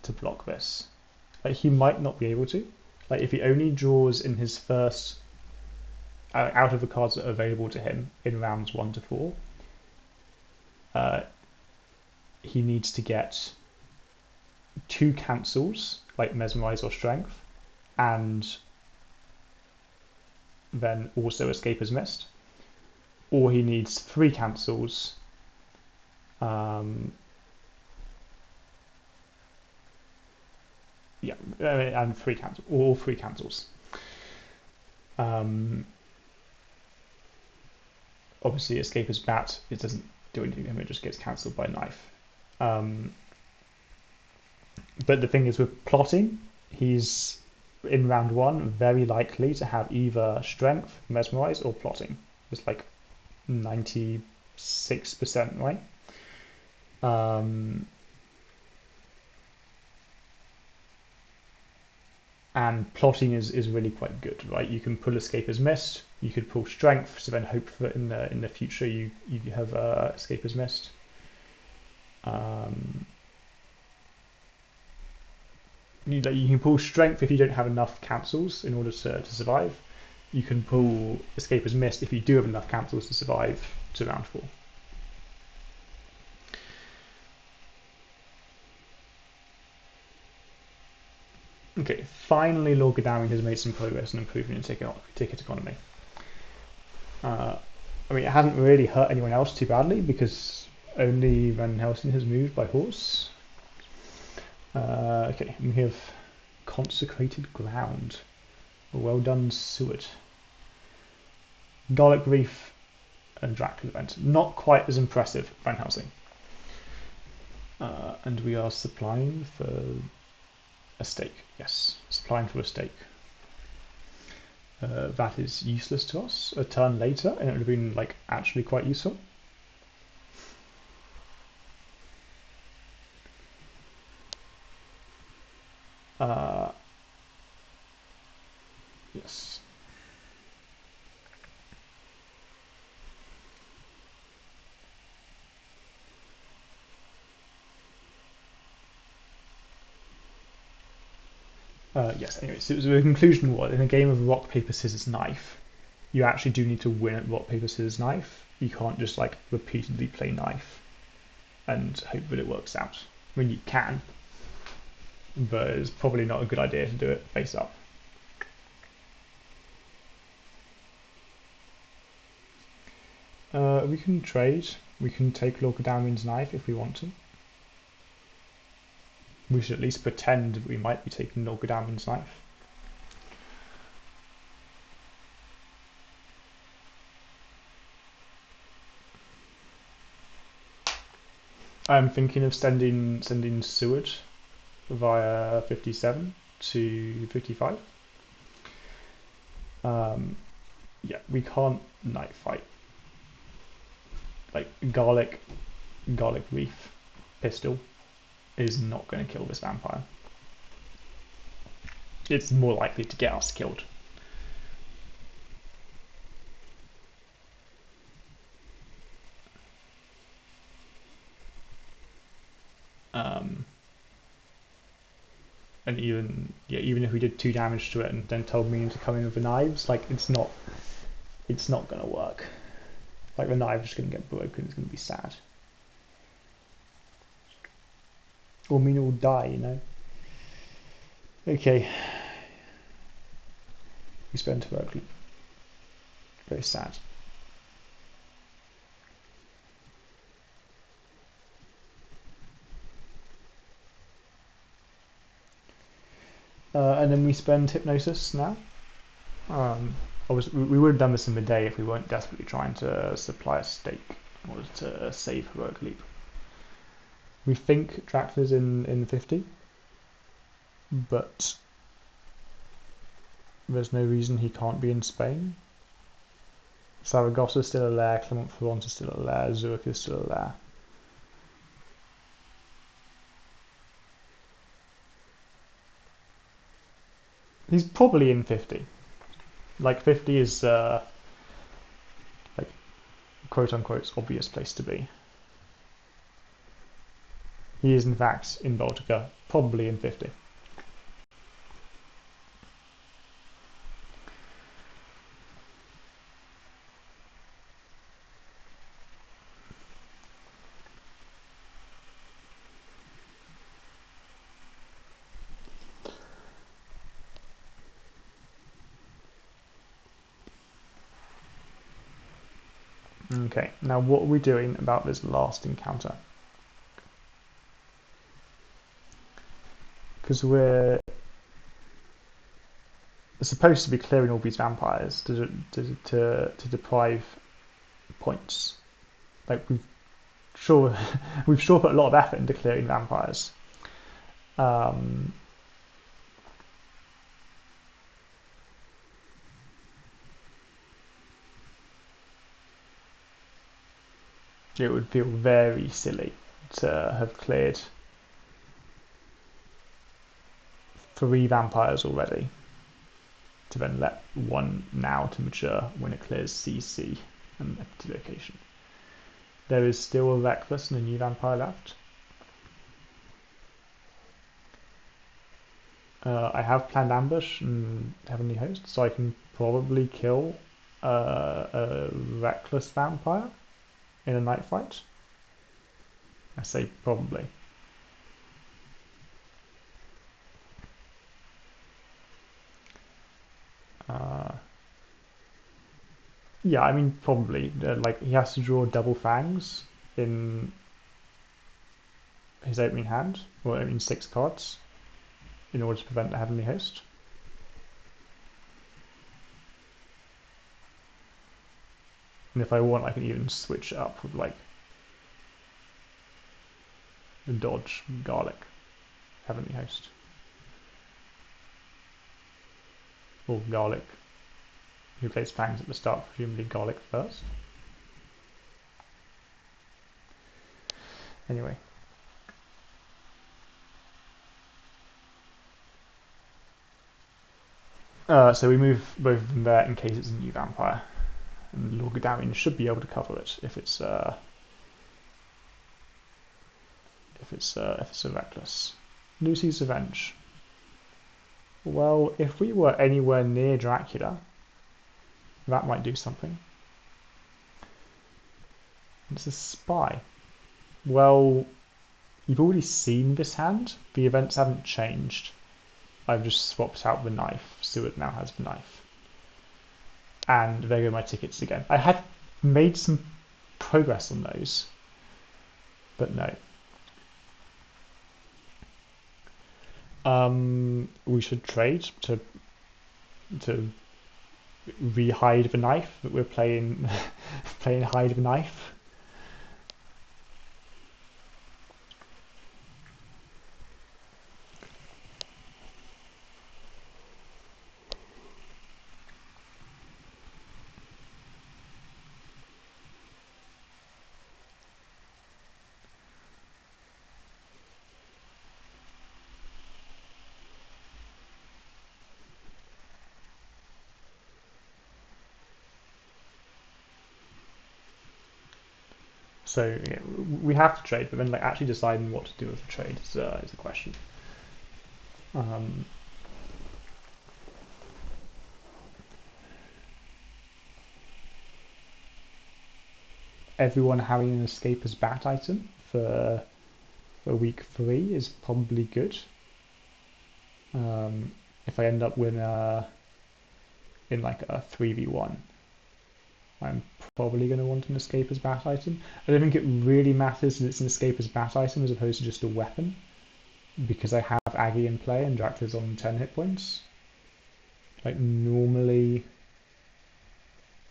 to block this. Like he might not be able to. Like if he only draws in his first out of the cards that are available to him in rounds 1 to 4, he needs to get 2 cancels, like Mesmerize or Strength, and then also Escaper's Mist. Or he needs 3 cancels, and 3 cancels, or all 3 cancels. Obviously, Escaper's Bat, it doesn't do anything to him, it just gets cancelled by Knife. But the thing is, with plotting, he's in round 1 very likely to have either Strength, Mesmerize, or Plotting. It's like 96%, right? And plotting is really quite good, right? You can pull Escaper's Mist, you could pull Strength, so then hope that in the future you have Escaper's Mist. You can pull Strength if you don't have enough cancels in order to survive. You can pull Escaper's Mist if you do have enough cancels to survive to round 4. Okay, finally Lord Godalming has made some progress in improving ticket economy. I mean, it hasn't really hurt anyone else too badly because only Van Helsing has moved by horse. Okay, we have Consecrated Ground. Well done, Seward. Garlic Reef and Dracula event. Not quite as impressive, Van Helsing. And we are supplying for a stake. Yes, supplying for a stake. That is useless to us. A turn later, and it would have been like actually quite useful. Yes. Yes, anyway, so the conclusion was, in a game of rock, paper, scissors, knife, you actually do need to win at rock, paper, scissors, knife. You can't just like repeatedly play knife and hope that it works out. I mean, you can, but it's probably not a good idea to do it face up. We can trade. We can take Lord Godalming's knife if we want to. We should at least pretend we might be taking Lord Godalming's knife. I'm thinking of sending Seward via 57 to 55. Yeah, we can't knight fight. Like garlic reef pistol is not going to kill this vampire. It's more likely to get us killed. And even if we did 2 damage to it and then told me to come in with the knives, like it's not gonna work. Like the knives just gonna get broken. It's gonna be sad. Or Mina will die, you know. Okay. We spent heroically. Very sad. And then we spend Hypnosis now. We would have done this in the day if we weren't desperately trying to supply a stake in order to save Heroic Leap. We think Dracula's in 50, but there's no reason he can't be in Spain. Saragossa's still a lair, Clermont-Ferrand is still a lair, Zurich is still a lair. He's probably in 50. Like 50 is like quote unquote obvious place to be. He is in fact in Baltica, probably in 50. Okay, now what are we doing about this last encounter? Because we're supposed to be clearing all these vampires to deprive points. Like we've sure put a lot of effort into clearing vampires. It would feel very silly to have cleared 3 vampires already, to then let 1 now to mature when it clears CC and empty location. There is still a Reckless and a new vampire left. I have planned ambush and Heavenly Host, so I can probably kill a Reckless vampire in a night fight. I say probably. Yeah, I mean probably. Like he has to draw double fangs in his opening hand, or I mean 6 cards, in order to prevent the Heavenly Host. And if I want, I can even switch it up with like the dodge, garlic, Heavenly Host, or garlic. Who plays fangs at the start? Presumably garlic first. Anyway. So we move both of them there in case it's a new vampire. And Lord Gadarian should be able to cover it if it's a Reckless. Lucy's Revenge. Well, if we were anywhere near Dracula, that might do something. It's a spy. Well, you've already seen this hand. The events haven't changed. I've just swapped out the knife. Seward now has the knife. And there go my tickets again. I had made some progress on those, but no. We should trade to re-hide the knife that we're playing playing hide the knife. So yeah, we have to trade, but then like actually deciding what to do with the trade is a question. Everyone having an escape as bat item for week 3 is probably good. If I end up with in like a 3v1, I'm probably going to want an escape as bat item. I don't think it really matters that it's an escape as bat item as opposed to just a weapon, because I have Aggie in play and Dracula's on 10 hit points. Like normally,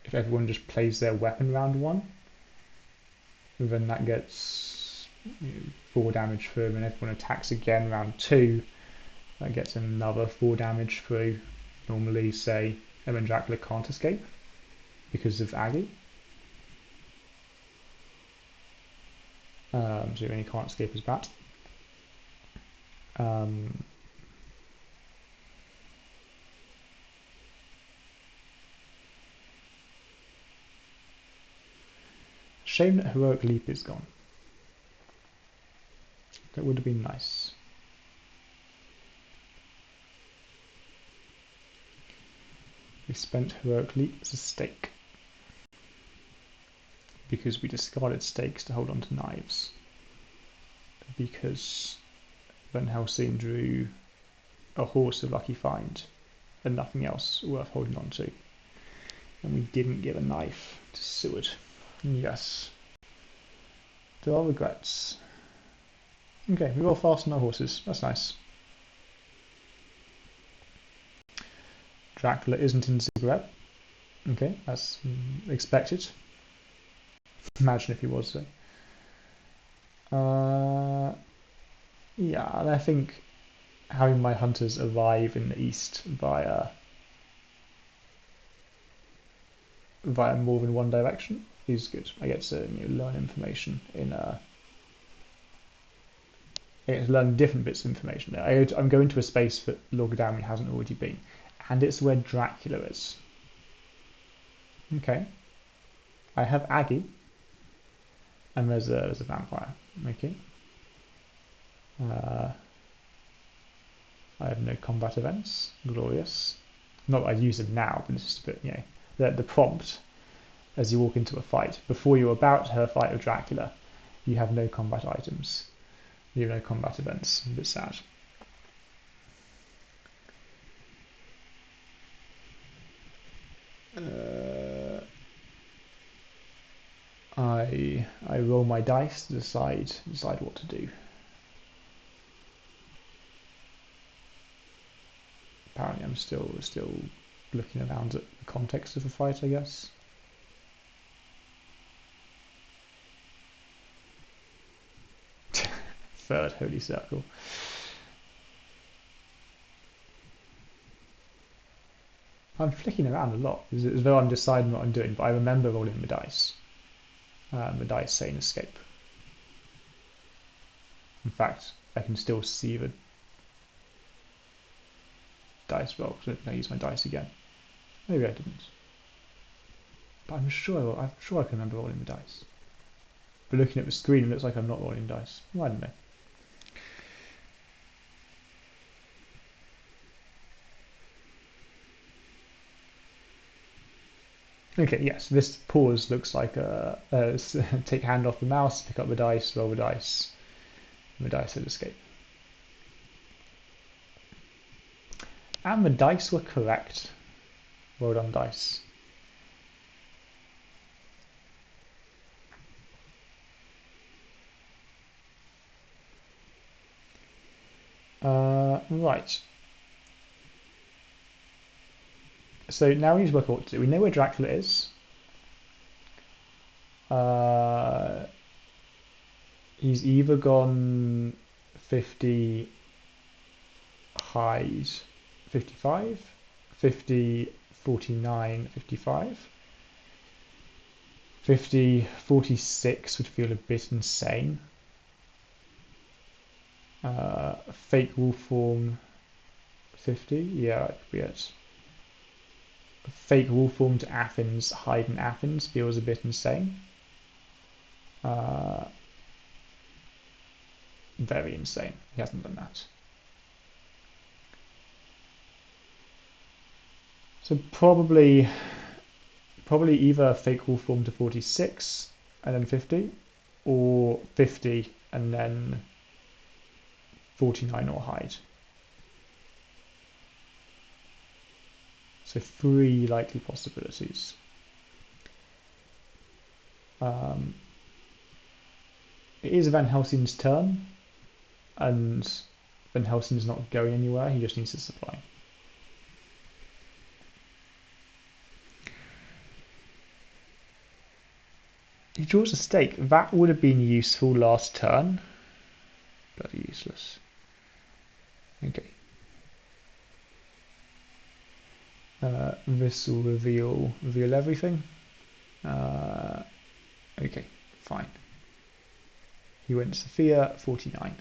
if everyone just plays their weapon round 1, then that gets 4 damage through, and everyone attacks again round 2, that gets another 4 damage through. Normally, say, and then Dracula can't escape because of Aggie. So you only can't escape as bat. Shame that Heroic Leap is gone. That would have been nice. We spent heroically as a stake because we discarded stakes to hold on to knives. Because Van Helsing drew a horse of lucky find and nothing else worth holding on to. And we didn't give a knife to Seward. Yes. There are regrets. Okay, we all fasten our horses. That's nice. Dracula isn't in cigarette. Okay, that's expected. Imagine if he was though. Yeah, and I think having my hunters arrive in the east via more than one direction is good. I get to learn information I get to learn different bits of information. I'm going to a space that Logdami hasn't already been, and it's where Dracula is. Okay. I have Aggie, and there's a vampire. Okay. I have no combat events. Glorious. Not that I use them now, but it's just a bit, the prompt as you walk into a fight. Before you're about to have a fight with Dracula, you have no combat items. You have no combat events. A bit sad. I roll my dice to decide what to do. Apparently, I'm still looking around at the context of the fight, I guess. Third holy circle. I'm flicking around a lot, as though I'm deciding what I'm doing, but I remember rolling the dice. The dice saying escape. In fact, I can still see the dice roll, so I use my dice again. Maybe I didn't. But I'm sure I can remember rolling the dice. But looking at the screen, it looks like I'm not rolling dice. Well, I don't know. Okay, yes, this pause looks like take hand off the mouse, pick up the dice, roll the dice, and the dice said escape. And the dice were correct. Well done, dice. Right. So now we need to work out what to do. We know where Dracula is. He's either gone 50 hide 55, 50 49 55. 50 46 would feel a bit insane. Fake wolf form 50, yeah, that could be it. Fake wolf form to Athens, hide in Athens feels a bit insane. Very insane. He hasn't done that. So probably either fake wolf form to 46 and then 50, or 50 and then 49 or hide. So 3 likely possibilities. It is Van Helsing's turn, and Van Helsing's not going anywhere, he just needs to supply. He draws a stake. That would have been useful last turn. Bloody useless. Okay. This will reveal everything. Okay, fine. He went Sophia 49.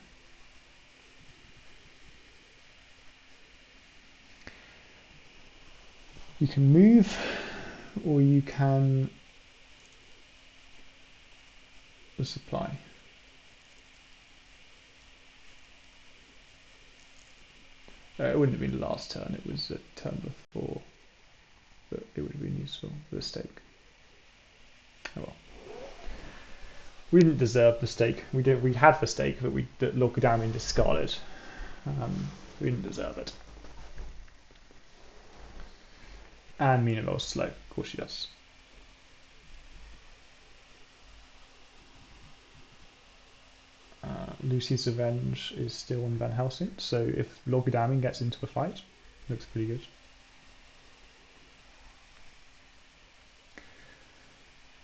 You can move, or you can supply. It wouldn't have been the last turn, it was a turn before, but it would have been useful for the stake. Oh well. We didn't deserve the stake. We had the stake, but we Lokadami discarded. We didn't deserve it. And Mina rolls slow. Of course she does. Lucy's Revenge is still on Van Helsing, so if Lokadami gets into the fight, looks pretty good.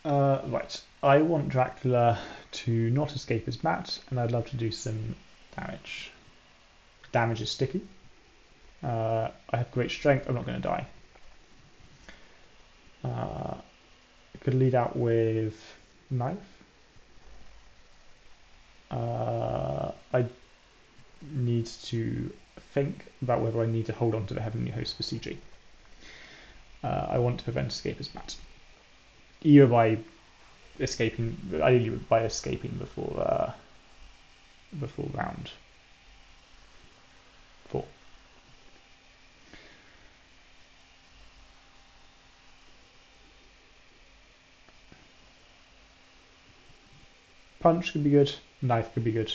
Right, I want Dracula to not escape his bat, and I'd love to do some damage. Damage is sticky. I have great strength, I'm not going to die. I could lead out with knife. I need to think about whether I need to hold on to the Heavenly Host for CG. I want to prevent escape as bat. Either by escaping, ideally by escaping before round 4. Punch could be good, knife could be good.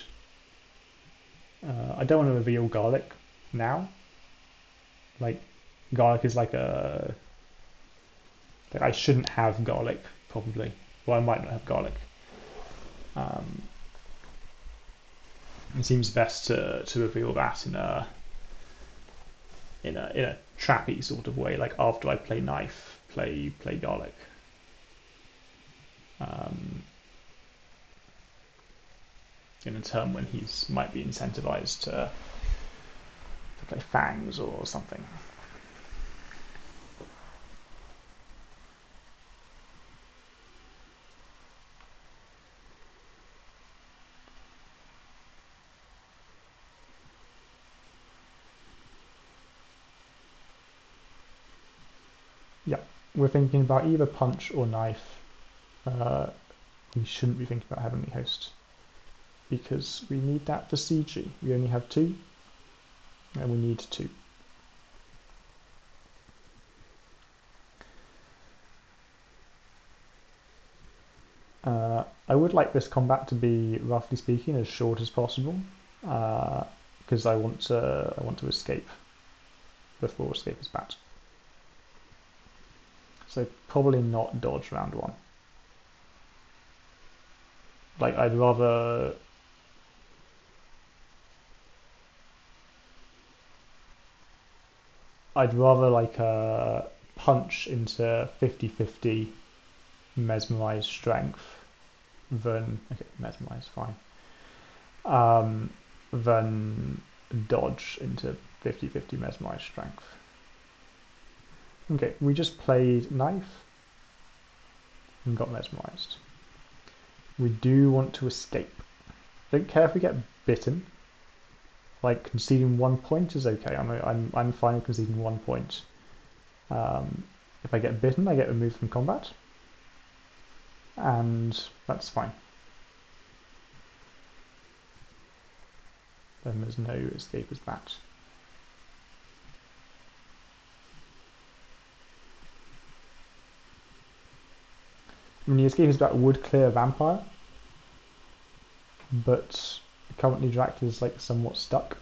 I don't want to reveal garlic now. Like, garlic is like a... Like, I shouldn't have garlic, probably. Well, I might not have garlic. It seems best to reveal that in a trappy sort of way, like after I play knife, play garlic. In a turn when he's might be incentivized to play fangs or something. Yeah, we're thinking about either punch or knife. We shouldn't be thinking about Heavenly Host because we need that for CG. We only have 2, and we need 2. I would like this combat to be, roughly speaking, as short as possible, because I want to escape before escape is bat. So probably not dodge round 1. Like I'd rather like punch into 50-50 mesmerize strength than mesmerize fine. Than dodge into 50-50 mesmerize strength. Okay, we just played knife and got mesmerized. We do want to escape. Don't care if we get bitten. Like conceding 1 point is okay. I'm fine with conceding 1 point. If I get bitten, I get removed from combat, and that's fine. Then there's no escape as bat. I mean, the escape as bat would clear vampire, but currently Dracula's like somewhat stuck.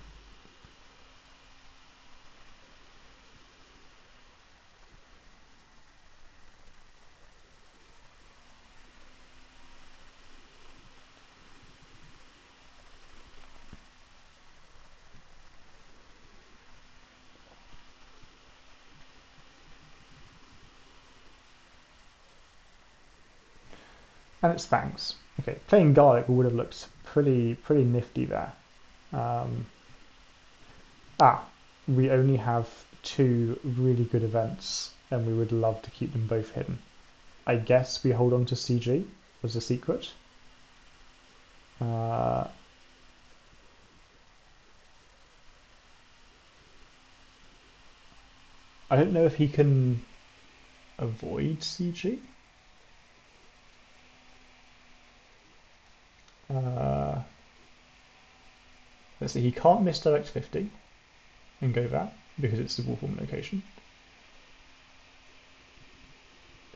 And it's fangs. Okay, playing garlic would have looked pretty nifty there. We only have 2 really good events, and we would love to keep them both hidden. I guess we hold on to CG as a secret. I don't know if he can avoid CG. Let's see, he can't misdirect 50. and go there because it's the Wolfram location.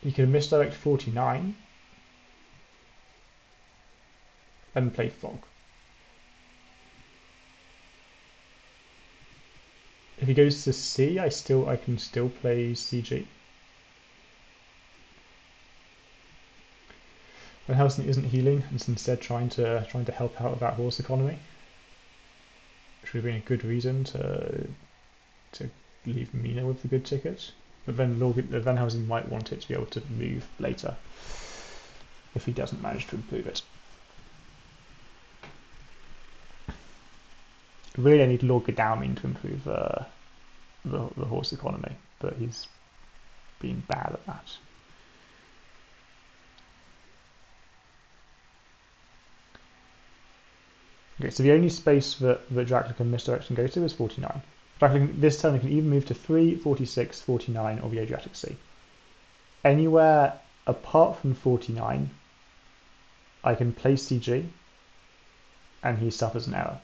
He can misdirect 49 and play Fog. If he goes to C, I can still play CG. When Helsing isn't healing and is instead trying to help out with that horse economy, which would have been a good reason to leave Mina with the good ticket. But then Van Helsing might want it to be able to move later if he doesn't manage to improve it. Really, I need Lord Godalming to improve the horse economy, but he's been bad at that. Okay, so the only space that Dracula can misdirect and go to is 49. Dracula this turn can either move to 3, 46, 49, or the Adriatic Sea. Anywhere apart from 49, I can play CG, and he suffers an error.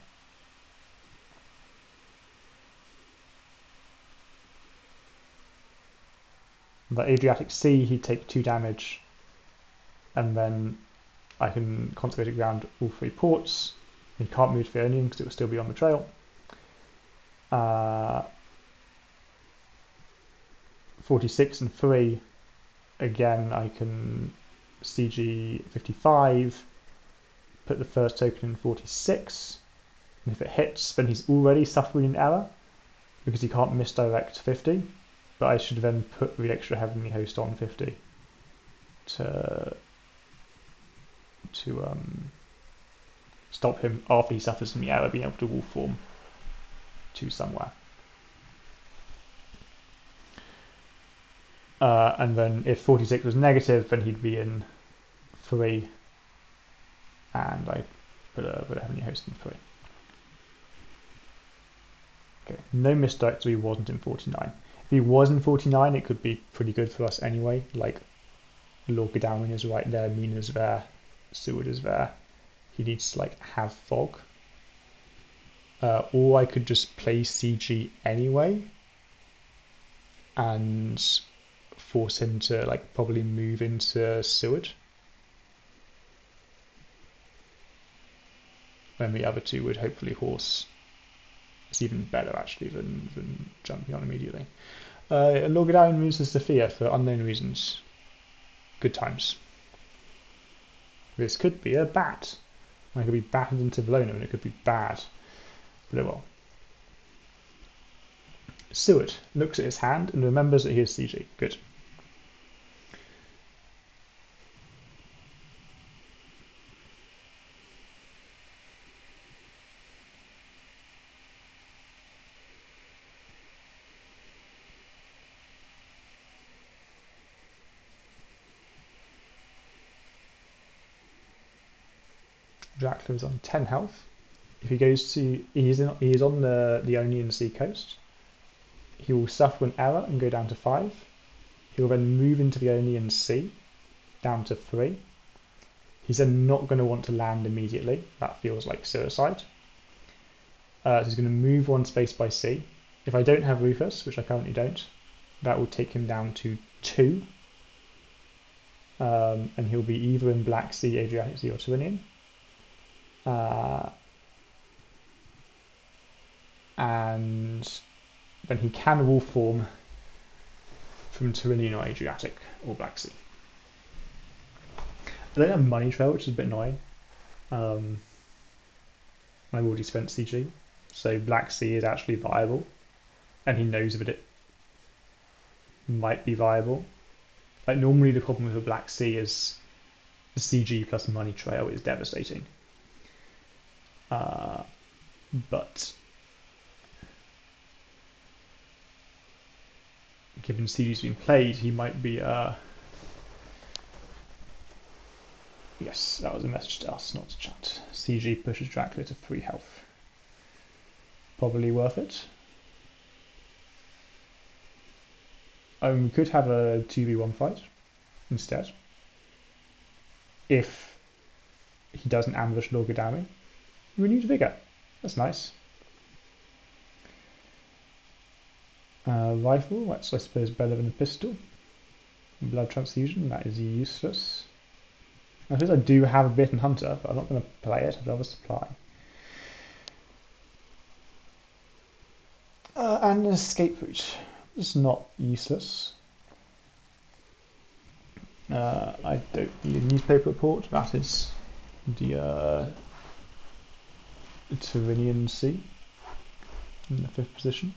The Adriatic Sea, he'd take 2 damage, and then I can concentrate around all 3 ports. He can't move to the Onion because it will still be on the trail. 46 and 3, again, I can CG 55, put the first token in 46, and if it hits, then he's already suffering an error because he can't misdirect 50, but I should then put the extra Heavenly Host on 50 to stop him after he suffers from the error being able to wolf form to somewhere. And then if 46 was negative, then he'd be in 3, and I put a Heavenly Host in 3. Okay, no misdirect, so he wasn't in 49. If he was in 49, it could be pretty good for us anyway. Like, Lord Godalming is right there, Mina's there, Seward is there. He needs to like have Fog. Or I could just play CG anyway and force him to like probably move into Seward. Then the other 2 would hopefully horse. It's even better actually than jumping on immediately. Lord Godalming moves to Sophia for unknown reasons. Good times. This could be a bat. I could be battered into Valona and it could be bad. But it will. Seward looks at his hand and remembers that he has CG. Good. Dracula is on 10 health. If he goes to, he is on the Ionian Sea coast. He will suffer an error and go down to 5. He will then move into the Ionian Sea, down to 3. He's then not going to want to land immediately. That feels like suicide. So he's going to move 1 space by sea. If I don't have Rufus, which I currently don't, that will take him down to 2. And he'll be either in Black Sea, Adriatic Sea, or Tyrrhenian. And then he can wolf form from Tyrrhenian or Adriatic or Black Sea. I don't have Money Trail, which is a bit annoying. I've already spent CG, so Black Sea is actually viable, and he knows that it might be viable. Like normally the problem with the Black Sea is the CG plus Money Trail is devastating. But given CG's been played, he might be. Yes, that was a message to us, not to chat. CG pushes Dracula to 3 health. Probably worth it. We could have a 2v1 fight instead. If he doesn't ambush Lord Godalming. Renewed Vigor. That's nice. Rifle, that's I suppose better than a pistol. Blood transfusion, that is useless. I suppose I do have a bitten hunter, but I'm not going to play it. I'd rather supply. And an escape route. It's not useless. I don't need a newspaper report. That is the Tyrrhenian Sea in the 5th position.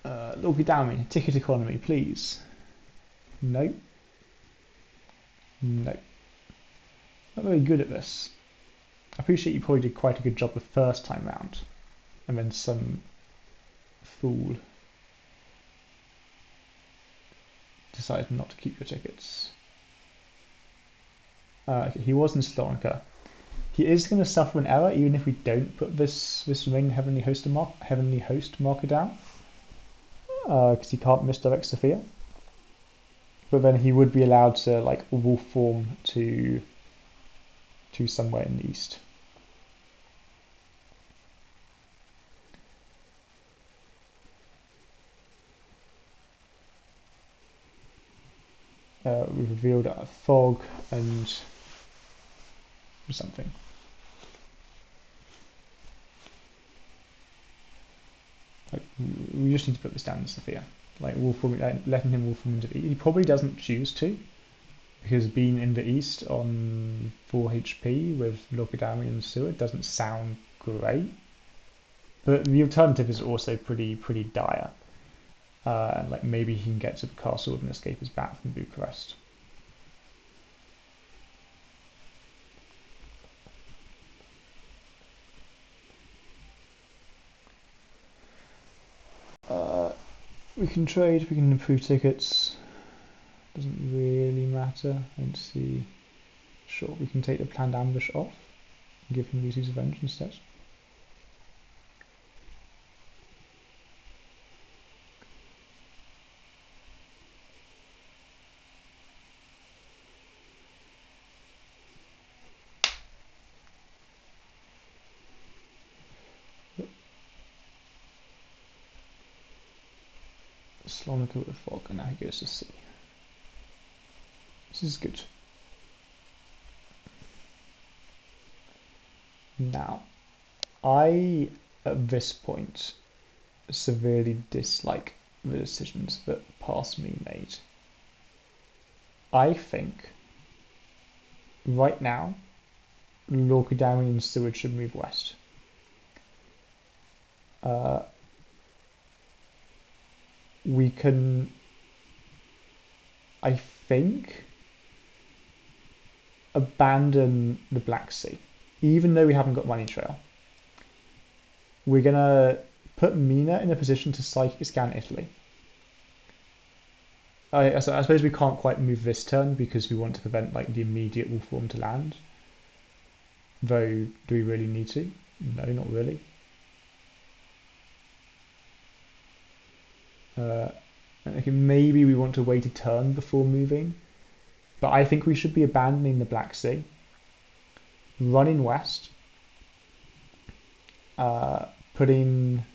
Lord Godalming, ticket economy, please. No. No. Not very good at this. I appreciate you probably did quite a good job the first time round, and then some fool decided not to keep your tickets. Okay, he was in Slonica. He is going to suffer an error even if we don't put this ring Heavenly Host marker down, because he can't misdirect Sophia. But then he would be allowed to like wolf form to somewhere in the east. We've revealed a fog and something. Like, we just need to put this down in Sophia. Like letting him wolf form into the east. He probably doesn't choose to, because being in the east on 4 HP with Locadami and Seward doesn't sound great. But the alternative is also pretty dire. Like maybe he can get to the castle and escape his back from Bucharest. We can trade, we can improve tickets. Doesn't really matter. I don't see. Sure, we can take the planned ambush off and give him Lucy's Revenge instead. Slonica with a fog, and now he goes to sea. This is good. Now, I, at this point, severely dislike the decisions that past me made. I think, right now, Lorcadarian and Seward should move west. We can, I think, abandon the Black Sea, even though we haven't got Money Trail. We're gonna put Mina in a position to psychic scan Italy. I suppose we can't quite move this turn because we want to prevent like the immediate wolf form to land. Though, do we really need to? No, not really. Okay, maybe we want to wait a turn before moving, but I think we should be abandoning the Black Sea, running west, putting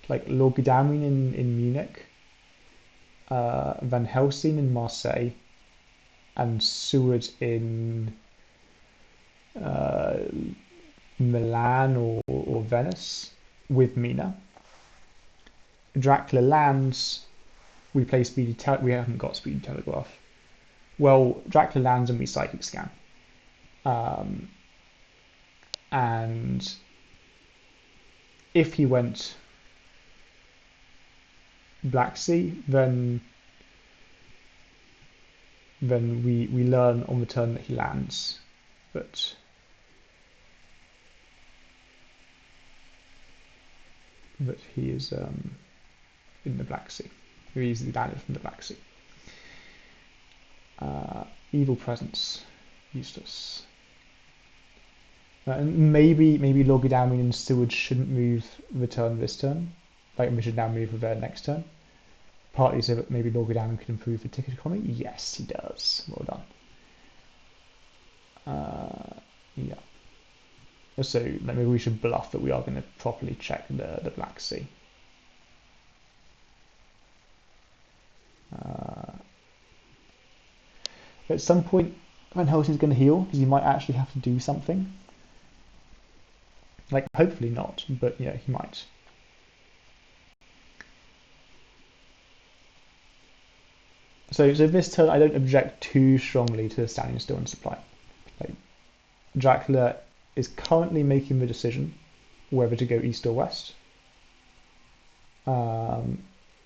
like Lord Godalming in Munich, Van Helsing in Marseille, and Seward in Milan or Venice with Mina. Dracula lands, we play we haven't got Speedy Telegraph. Well, Dracula lands and we psychic scan. And if he went Black Sea, then we learn on the turn that he lands that he is in the Black Sea. He easily landed from the Black Sea. Evil Presence, useless. And maybe Lord Godalming and Seward shouldn't move the turn this turn. Like we should now move their next turn. Partly so that maybe Lord Godalming could improve the ticket economy. Yes, he does. Well done. Yeah. So maybe we should bluff that we are going to properly check the Black Sea. At some point, Van Helsing's going to heal because he might actually have to do something. Like, hopefully not, but yeah, he might. So this turn, I don't object too strongly to standing still in supply. Like, Dracula is currently making the decision whether to go east or west, and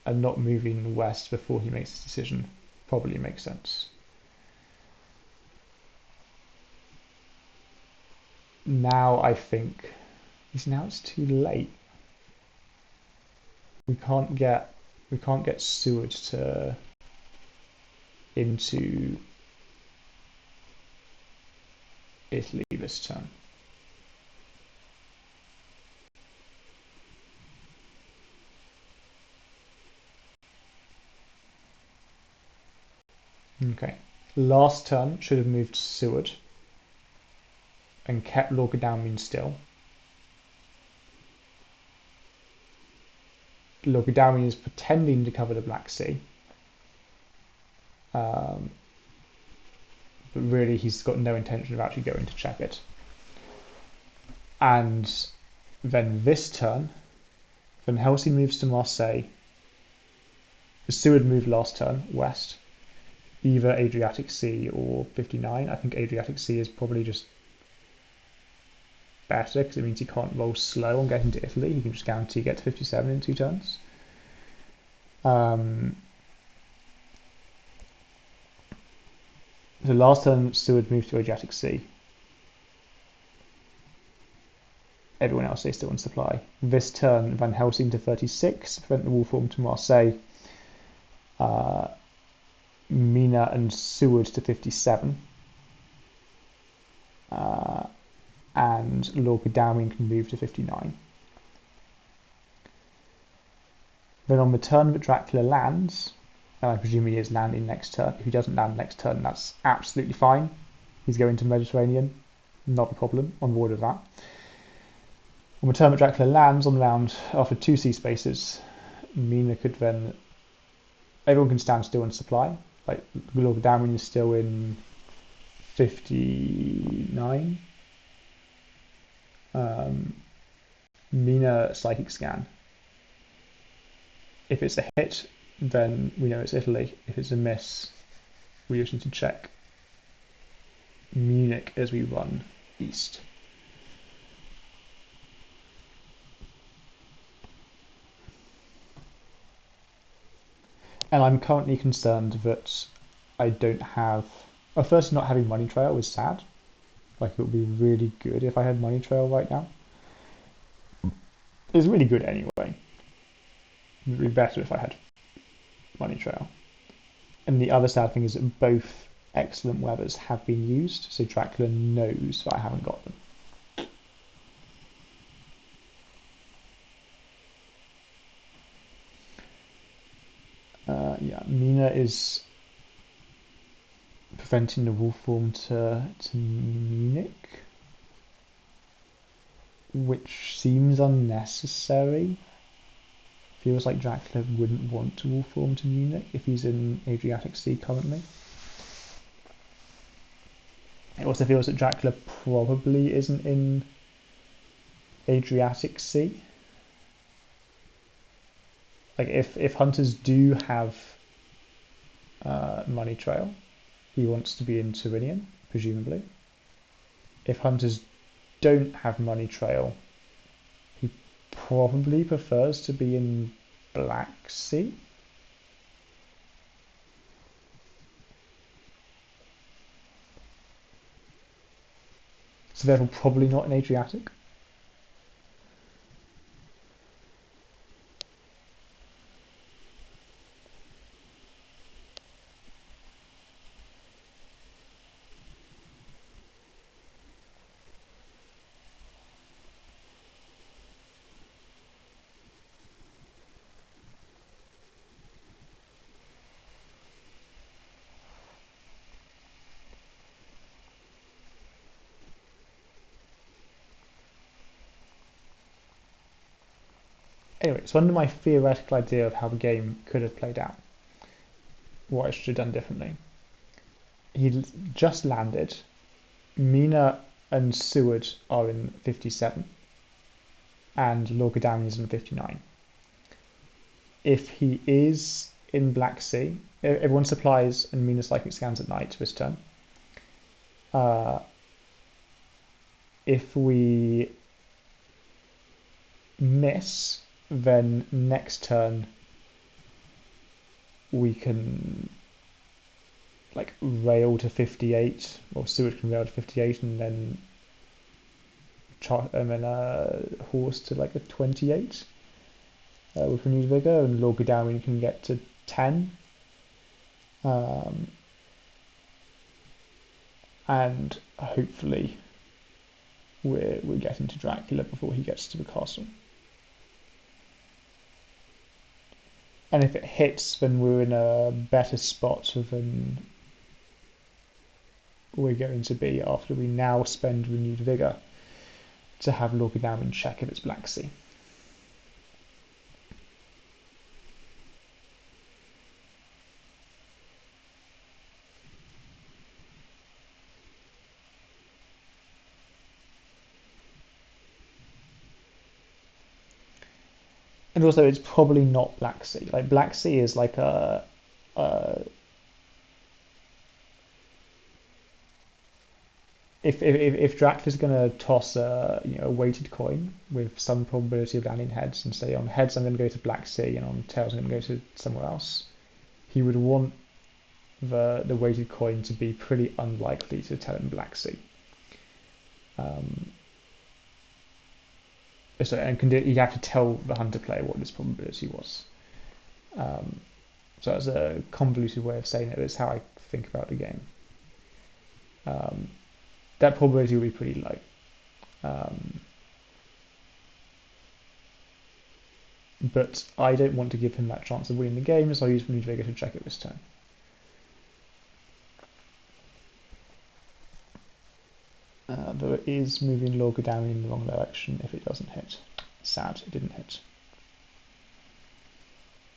not moving west before he makes his decision probably makes sense. Now I think now it's too late. We can't get Seward to into Italy this turn. Okay. Last turn should have moved Seward and kept Lord Godalming still. Lord Godalming is pretending to cover the Black Sea. But really he's got no intention of actually going to check it. And then this turn, Van Helsing moves to Marseille. Seward moved last turn, west. Either Adriatic Sea or 59. I think Adriatic Sea is probably just better because it means he can't roll slow on getting to Italy. He can just guarantee get to 57 in 2 turns. The last turn, Seward moved to Adriatic Sea. Everyone else stays still in supply. This turn, Van Helsing to 36, prevent the Wolf Orm to Marseille. Mina and Seward to 57. And Lord Godalming can move to 59. Then on the turn that Dracula lands, and I presume he is landing next turn. If he doesn't land next turn, that's absolutely fine. He's going to Mediterranean, not a problem, on board with that. On the turn that Dracula lands on the round after 2 sea spaces, Mina could then... Everyone can stand still in supply. Like, Lord Godalming is still in 59. Mina Psychic Scan. If it's a hit, then we know it's Italy. If it's a miss, we just need to check Munich as we run east. And I'm currently concerned that I don't have... Well, first, not having Money Trail is sad. Like, it would be really good if I had Money Trail right now. It's really good anyway. It would be better if I had Money Trail. And the other sad thing is that both excellent weathers have been used, so Dracula knows that I haven't got them. Yeah, Mina is preventing the Wolf Orm to Munich, which seems unnecessary. Feels like Dracula wouldn't want to Wolf Orm to Munich if he's in Adriatic Sea currently. It also feels that Dracula probably isn't in Adriatic Sea. Like, if hunters do have Money Trail, he wants to be in Tyrrhenian, presumably. If hunters don't have Money Trail, he probably prefers to be in Black Sea. So therefore probably not in Adriatic. Anyway, so under my theoretical idea of how the game could have played out, what I should have done differently. He just landed. Mina and Seward are in 57, and Lorgadami is in 59. If he is in Black Sea, everyone supplies and Mina psychic scans at night this turn. If we miss, then next turn we can like rail to 58, or Seward can rail to 58, and then horse to like a 28 with renewed vigor, and Lord Godalming can get to 10. And hopefully we're getting to Dracula before he gets to the castle. And if it hits, then we're in a better spot than we're going to be after we now spend renewed vigor to have Lord Godalming check if it's Black Sea. And also, it's probably not Black Sea. Like Black Sea is like if Dracula's going to toss a weighted coin with some probability of landing heads and say on heads I'm going to go to Black Sea and on tails I'm going to go to somewhere else, he would want the weighted coin to be pretty unlikely to tell him Black Sea. So you'd have to tell the hunter player what this probability was. So that's a convoluted way of saying it. It's how I think about the game. That probability will be pretty low. But I don't want to give him that chance of winning the game, so I'll use renewed vigor to check it this turn. Though it is moving Lord Godalming in the wrong direction if it doesn't hit. Sad, it didn't hit.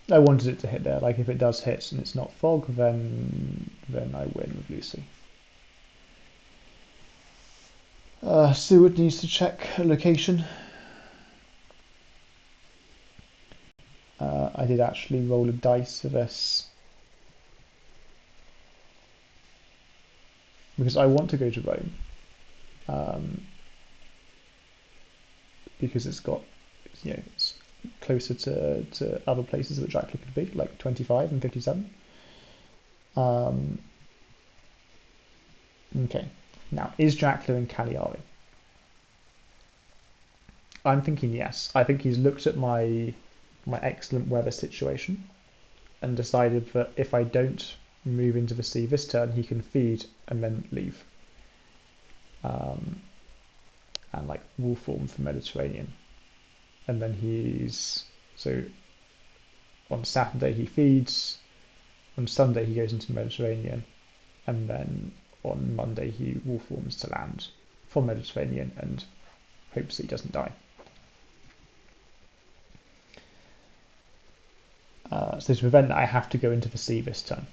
I wanted it to hit there. Like if it does hit and it's not fog, then I win with Lucy. Seward needs to check location. I did actually roll a dice for this because I want to go to Rome. Because it's got, it's closer to other places that Dracula could be, like 25 and 57. Okay, now is Dracula in Cagliari? I'm thinking yes. I think he's looked at my excellent weather situation and decided that if I don't move into the sea this turn, he can feed and then leave. And like wool form for Mediterranean. And then so on Saturday he feeds, on Sunday he goes into Mediterranean, and then on Monday he wool forms to land from Mediterranean and hopes that he doesn't die. So to prevent that, I have to go into the sea this turn.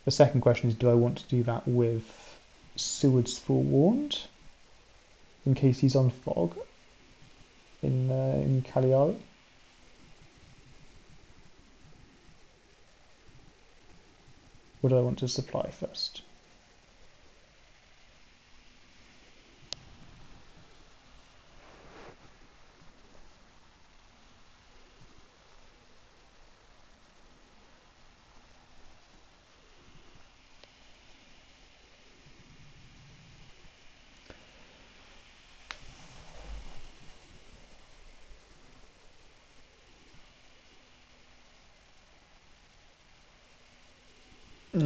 The second question is, do I want to do that with Seward's forewarned in case he's on fog in Cagliari? Or do I want to supply first?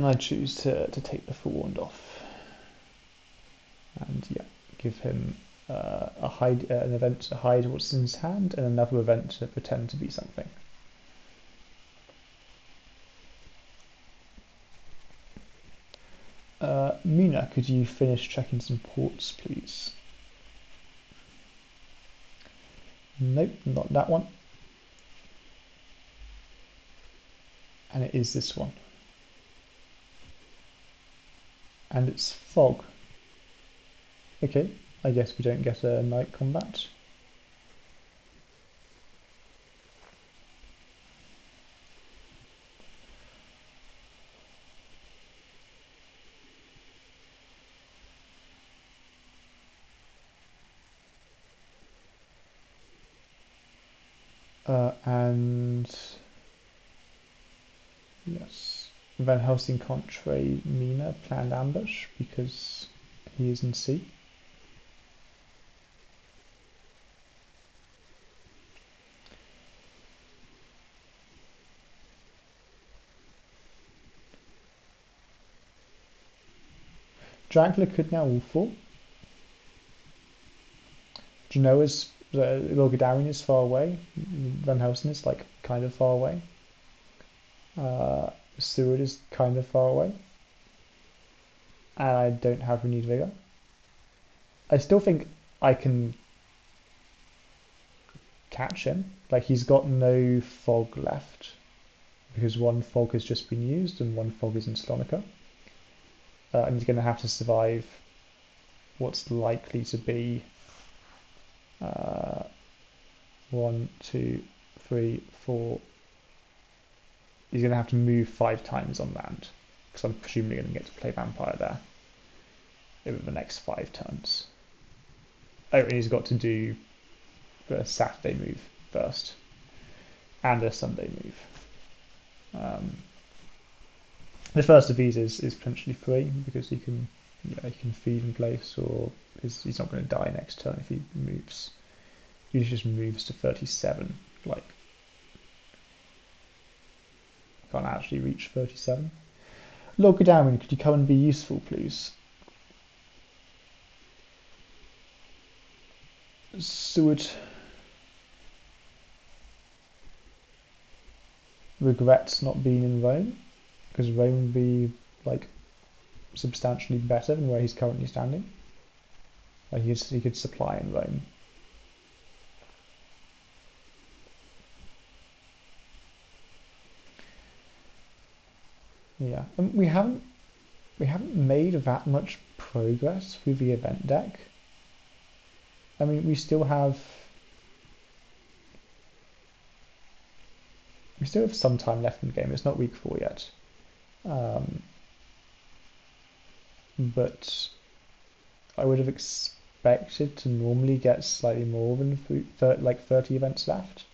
I choose to take the forewarned off, and yeah, give him an event to hide what's in his hand, and another event to pretend to be something. Mina, could you finish checking some ports, please? Nope, not that one. And it is this one. And it's fog. Okay, I guess we don't get a night combat. And yes, Van Helsing contra Mina planned ambush because he is in C. Dracula could now all fall. Genoa's Lorgadarian is far away. Van Helsing is like kind of far away. Seward is kind of far away. And I don't have renewed vigor. I still think I can catch him. Like, he's got no fog left because one fog has just been used and one fog is in Slonica. And he's going to have to survive what's likely to be 1, 2, 3, 4. He's going to have to move 5 times on land because I'm presumably going to get to play Vampire there over the next 5 turns. Oh, and he's got to do a Saturday move first and a Sunday move. The first of these is potentially free because he can feed in place, or he's not going to die next turn if he moves. He just moves to 37. Like, can't actually reach 37. Lord Godalming, could you come and be useful, please? Seward regrets not being in Rome, because Rome would be like substantially better than where he's currently standing. Like, he could supply in Rome. Yeah, and we haven't made that much progress with the event deck. I mean, we still have some time left in the game. It's not week 4 yet, but I would have expected to normally get slightly more than 30 events left.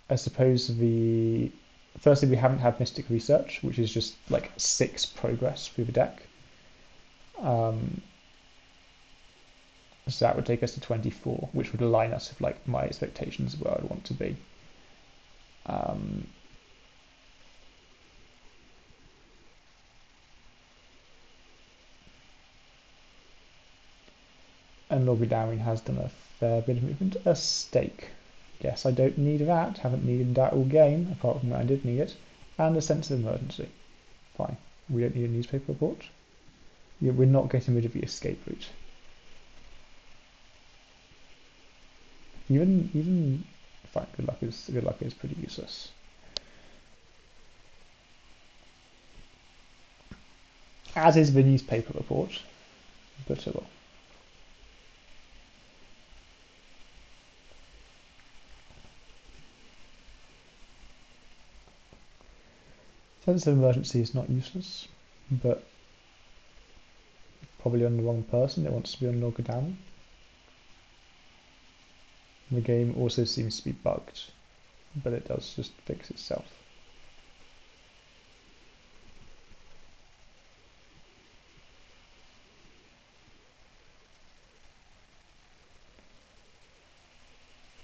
I suppose firstly, we haven't had Mystic Research, which is just like 6 progress through the deck. So that would take us to 24, which would align us with like my expectations of where I'd want to be. And Lord Godalming has done a fair bit of movement. A stake. Yes, I don't need that. Haven't needed that all game, apart from when I did need it. And a sense of emergency. Fine. We don't need a newspaper report. Yeah, we're not getting rid of the escape route. Even fine. Good luck is pretty useless. As is the newspaper report, but well. Sense of emergency is not useless, but probably on the wrong person. It wants to be on Lord Godalming. The game also seems to be bugged, but it does just fix itself.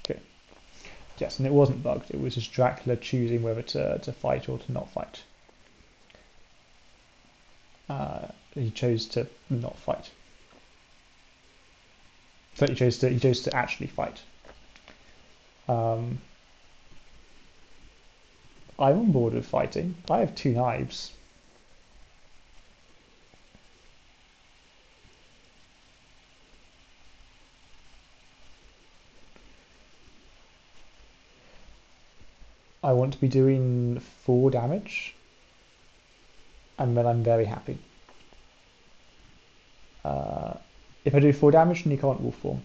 Okay. Yes, and it wasn't bugged. It was just Dracula choosing whether to fight or to not fight. He chose to not fight. So he chose to actually fight. I'm on board with fighting. I have 2 knives. I want to be doing 4 damage, and then I'm very happy. If I do 4 damage, then you can't wolf form.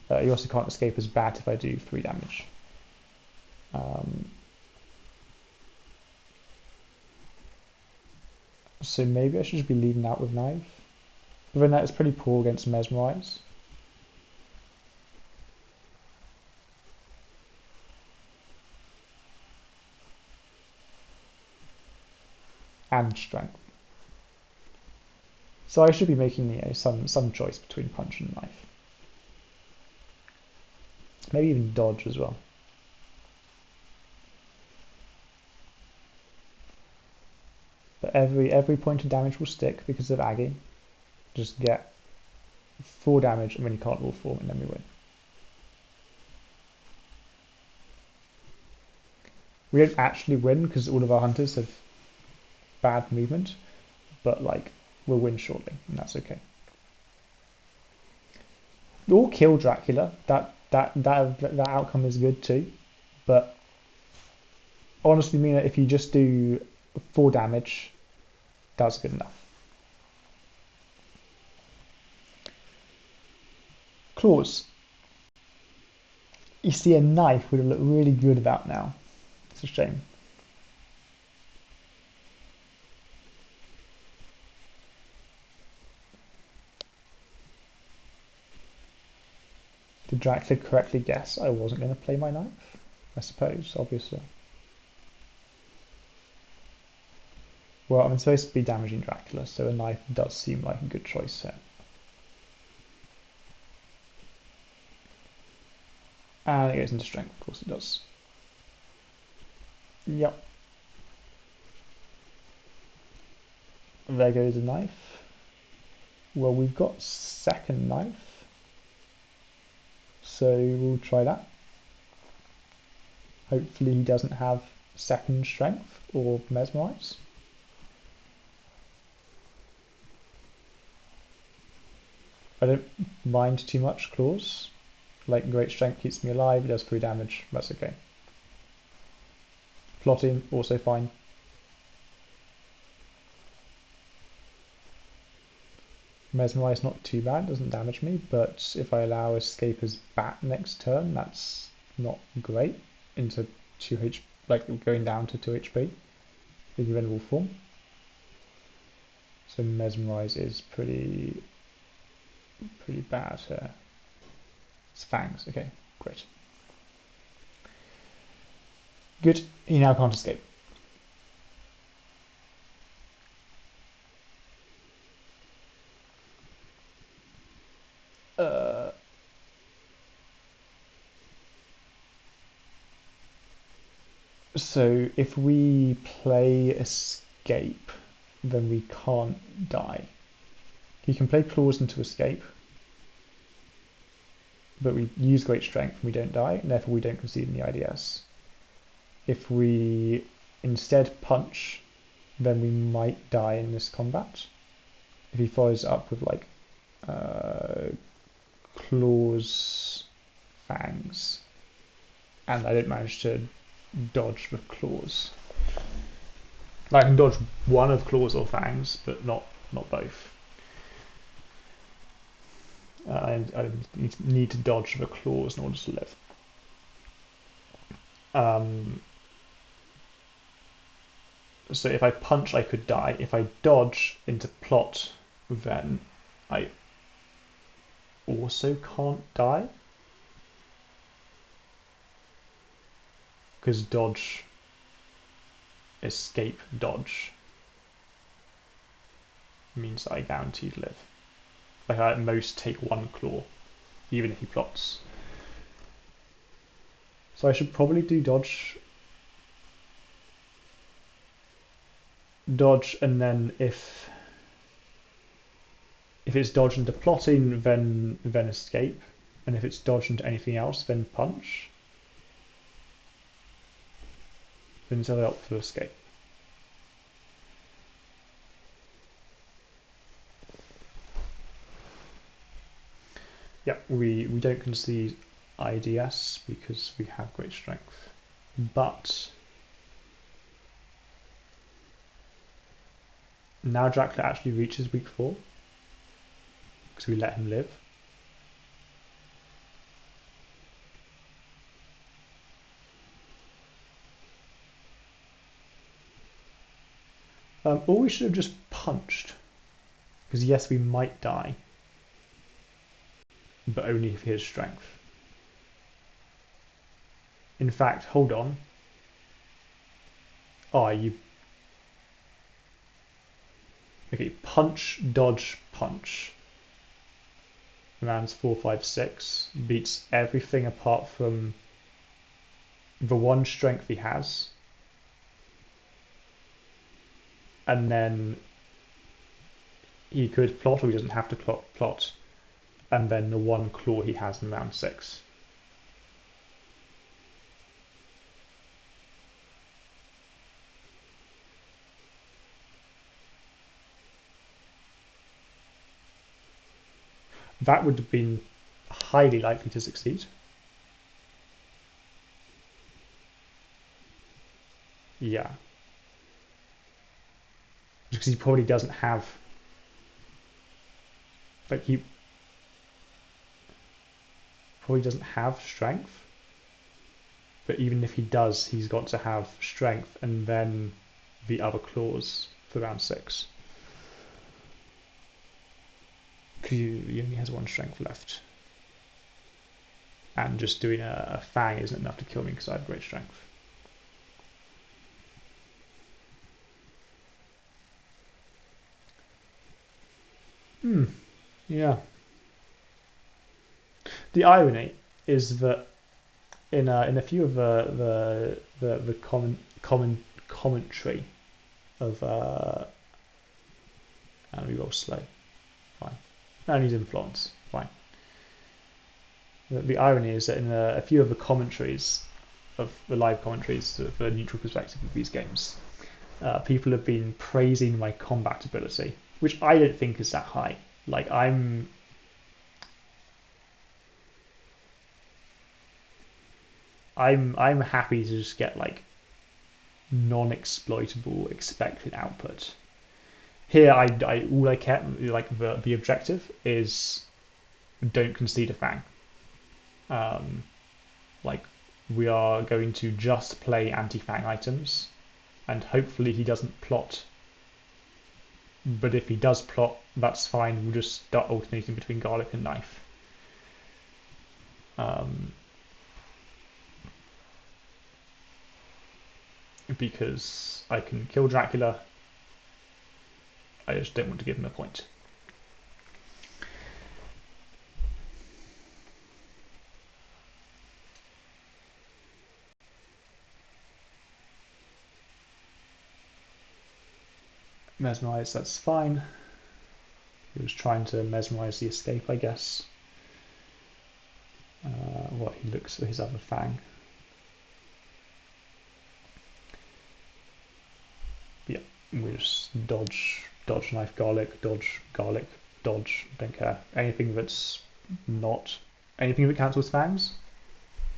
You also can't escape as bat if I do 3 damage. So maybe I should just be leading out with knife. But then that is pretty poor against mesmerize. And strength. So I should be making some choice between punch and knife. Maybe even dodge as well. But every point of damage will stick because of Aggie. Just get 4 damage and then you can't wolf form and then we win. We don't actually win because all of our hunters have bad movement, but like we'll win shortly and that's okay. Or kill Dracula. That outcome is good too. But honestly, Mina, if you just do 4 damage, that's good enough. Claws. You see, a knife would look really good about now. It's a shame. Did Dracula correctly guess I wasn't going to play my knife? I suppose, obviously. Well, I'm supposed to be damaging Dracula, so a knife does seem like a good choice here. And it goes into strength, of course it does. Yep. There goes a knife. Well, we've got second knife, so we'll try that. Hopefully he doesn't have second strength or mesmerize. I don't mind too much claws. Like great strength keeps me alive, it does 3 damage, that's okay. Plotting, also fine. Mesmerize not too bad, doesn't damage me, but if I allow escape as bat next turn, that's not great. Into 2 HP, like going down to 2 HP with your invulnerable form. So mesmerize is pretty bad here. It's fangs, okay, great. Good, he now can't escape. So if we play escape, then we can't die. You can play claws into escape, but we use great strength and we don't die, and therefore we don't concede in the IDS. If we instead punch, then we might die in this combat. If he follows up with like claws, fangs, and I don't manage to dodge with claws. I can dodge one of claws or fangs, but not both. I need to dodge the claws in order to live. So if I punch, I could die. If I dodge into plot, then I also can't die. Because dodge, escape, dodge means that I guarantee to live. Like I at most take 1 claw, even if he plots. So I should probably do dodge, and then if it's dodge into plotting, then escape, and if it's dodge into anything else, then punch. until I opt to escape. Yeah, we don't concede IDS because we have great strength. But now Dracula actually reaches week 4 because we let him live. Or we should have just punched, because yes, we might die, but only if he has strength. In fact, hold on. Oh, you... Okay, punch, dodge, punch. Rounds 4, 5, 6. Beats everything apart from the one strength he has. And then he could plot, or he doesn't have to plot. And then the one claw he has in round 6. That would have been highly likely to succeed. Yeah. Because he probably doesn't have... Like, he probably doesn't have strength. But even if he does, he's got to have strength and then the other claws for round 6. Because he only has 1 strength left. And just doing a fang isn't enough to kill me because I have great strength. Yeah. The irony is that in a few of the commentary of and we roll slow, fine. And he's in Florence, fine. The irony is that in a few of the commentaries of the live commentaries of the neutral perspective of these games, people have been praising my combat ability, which I don't think is that high. Like I'm happy to just get like non-exploitable expected output. Here, all I care, like the objective is don't concede a fang. Like we are going to just play anti-fang items, and hopefully he doesn't plot. But if he does plot, that's fine. We'll just start alternating between garlic and knife. Because I can kill Dracula. I just don't want to give him a point. Mesmerize, that's fine. He was trying to mesmerize the escape, I guess. What he looks for his other fang. Yeah, we just dodge, knife, garlic, dodge, garlic, dodge. Don't care. Anything that's not anything that cancels fangs,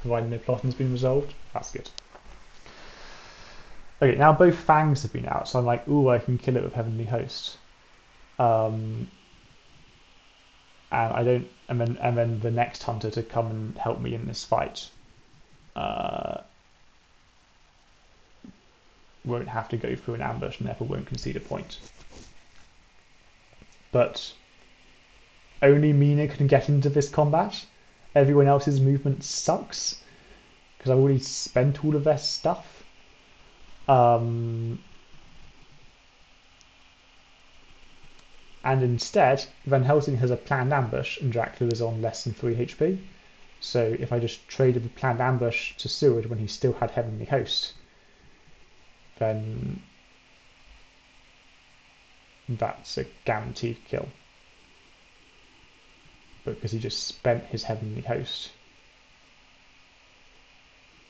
provided no plotting's been resolved. That's good. Okay, now both fangs have been out, so I'm like, ooh, I can kill it with Heavenly Host. And I don't, and then the next hunter to come and help me in this fight won't have to go through an ambush and therefore won't concede a point. But only Mina can get into this combat. Everyone else's movement sucks because I've already spent all of their stuff. And instead, Van Helsing has a planned ambush and Dracula is on less than 3 HP. So if I just traded the planned ambush to Seward when he still had Heavenly Host, then that's a guaranteed kill. But because he just spent his Heavenly Host,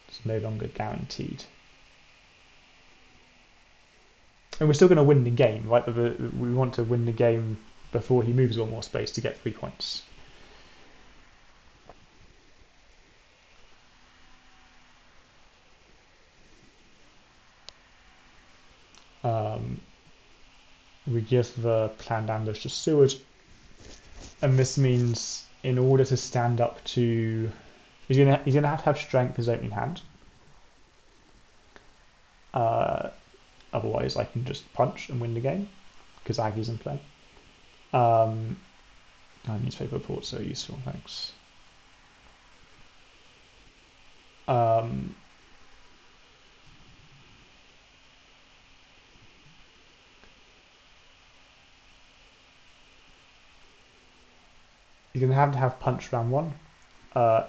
it's no longer guaranteed. and we're still going to win the game, right? But we want to win the game before he moves one more space to get 3 points. Um, we give the planned ambush to Seward, and this means in order to stand up to, he's gonna have strength as opening hand. Uh, Otherwise, I can just punch and win the game because Aggie's in play. Um, Newspaper reports are useful, thanks. Um, you're gonna have punch round one. Uh,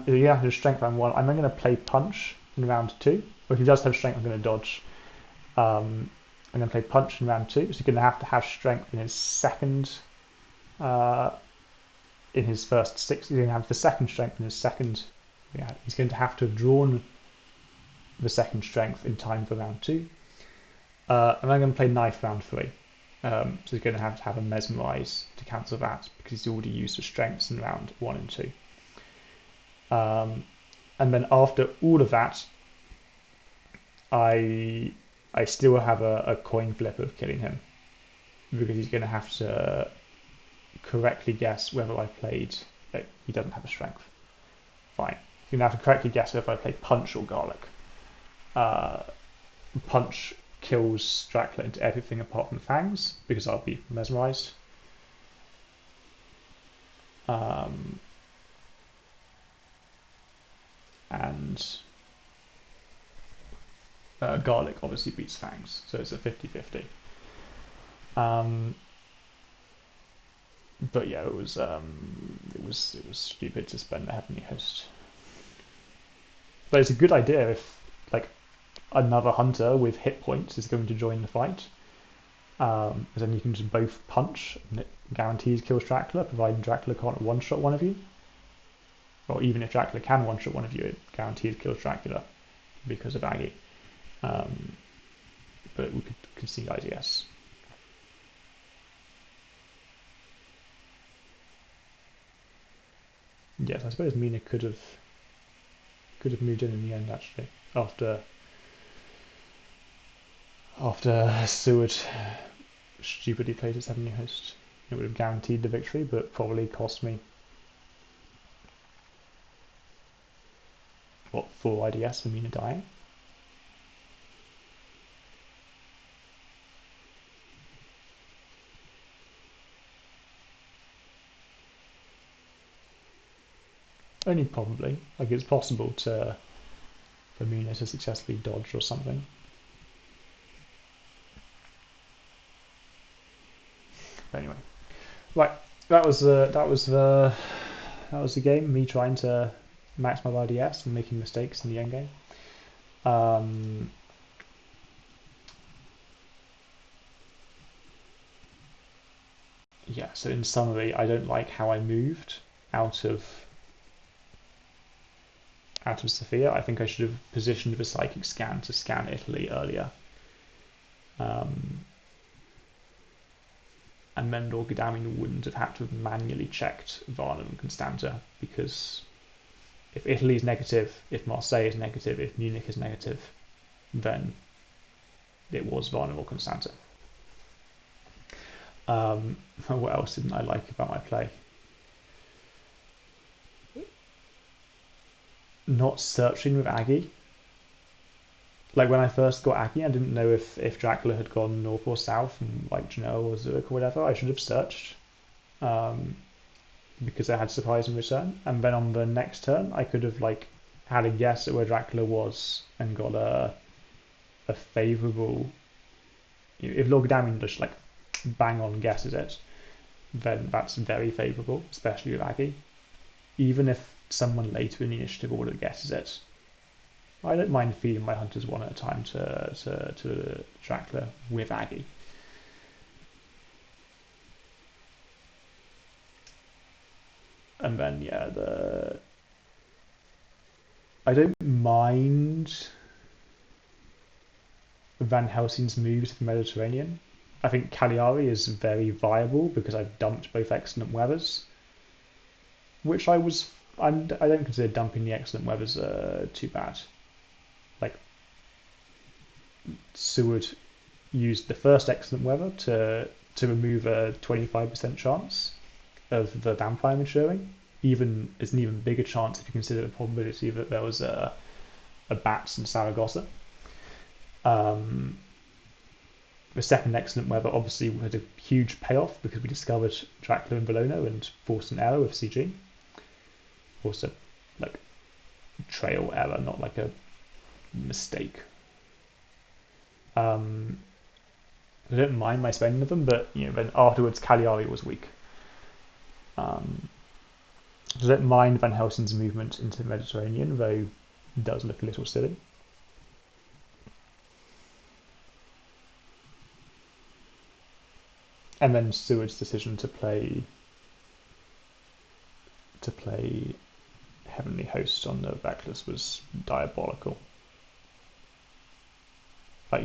you have to strength round one. I'm then going to play punch in round two. Or if he does have strength, I'm going to dodge. I'm going to play punch in round two. So you're going to have strength in his second. In his first six, he's going to have the second strength in his second. Yeah, he's going to have to have drawn the second strength in time for round two. And I'm going to play knife round three. So he's going to have a mesmerize to cancel that because he's already used the strengths in round one and two. And then after all of that, I still have a coin flip of killing him because he's going to have to correctly guess whether I played. He doesn't have a strength. Fine. He's going to have to correctly guess whether I played punch or garlic. Punch kills Dracula into everything apart from fangs because I'll be mesmerized. And garlic obviously beats fangs, so it's a 50-50. But yeah, it was stupid to spend the heavenly host. But it's a good idea if like another hunter with hit points is going to join the fight. Because then you can just both punch and it guarantees kills Dracula, providing Dracula can't one-shot one of you. Or even if Dracula can one-shot one of you, it guarantees kills Dracula because of Aggie. But we could concede IDS. Yes, I suppose Mina could have moved in the end actually after Seward stupidly played his heavenly host. It would have guaranteed the victory, but probably cost me what 4 IDS for Mina dying. Only probably. Like it's possible for Mina to successfully dodge or something. But anyway, right. That was the game. Me trying to max my IDS and making mistakes in the end game. Yeah. So in summary, I don't like how I moved out of Sophia. I think I should have positioned the psychic scan to scan Italy earlier. And then Lord Godalming wouldn't have had to have manually checked Varna and Constanta because if Italy is negative, if Marseille is negative, if Munich is negative, then it was Varna or Constanta. What else didn't I like about my play? Not searching with Aggie. Like when I first got Aggie, I didn't know if Dracula had gone north or south, and like Genoa or Zurich or whatever. I should have searched because I had surprise and return. And then on the next turn, I could have like had a guess at where Dracula was and got a favourable. If Lord Godalming just like bang on guesses it, then that's very favourable, especially with Aggie. Even if someone later in the initiative order guesses it, I don't mind feeding my hunters one at a time to Dracula with Aggie. And then yeah, I don't mind Van Helsing's move to the Mediterranean. I think Cagliari is very viable because I've dumped both excellent weathers, which I don't consider dumping the excellent weathers too bad. Like Seward used the first excellent weather to remove a 25% chance of the vampire maturing. It's an even bigger chance if you consider the probability that there was a bats in Saragossa. The second excellent weather obviously had a huge payoff because we discovered Dracula and Bologna and forced an error with CG. Also, like trail error, not like a mistake. I don't mind my spending of them, but then afterwards Cagliari was weak. I don't mind Van Helsing's movement into the Mediterranean, though it does look a little silly. And then Seward's decision to play Heavenly Host on the backlist was diabolical. Like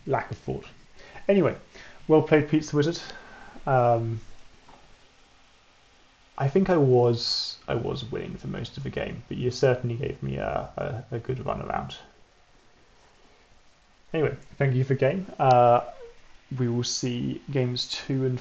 lack of thought. Anyway, well played, Pizzawizard. I think I was winning for most of the game, but you certainly gave me a good run around. Anyway, thank you for the game. We will see games 2 and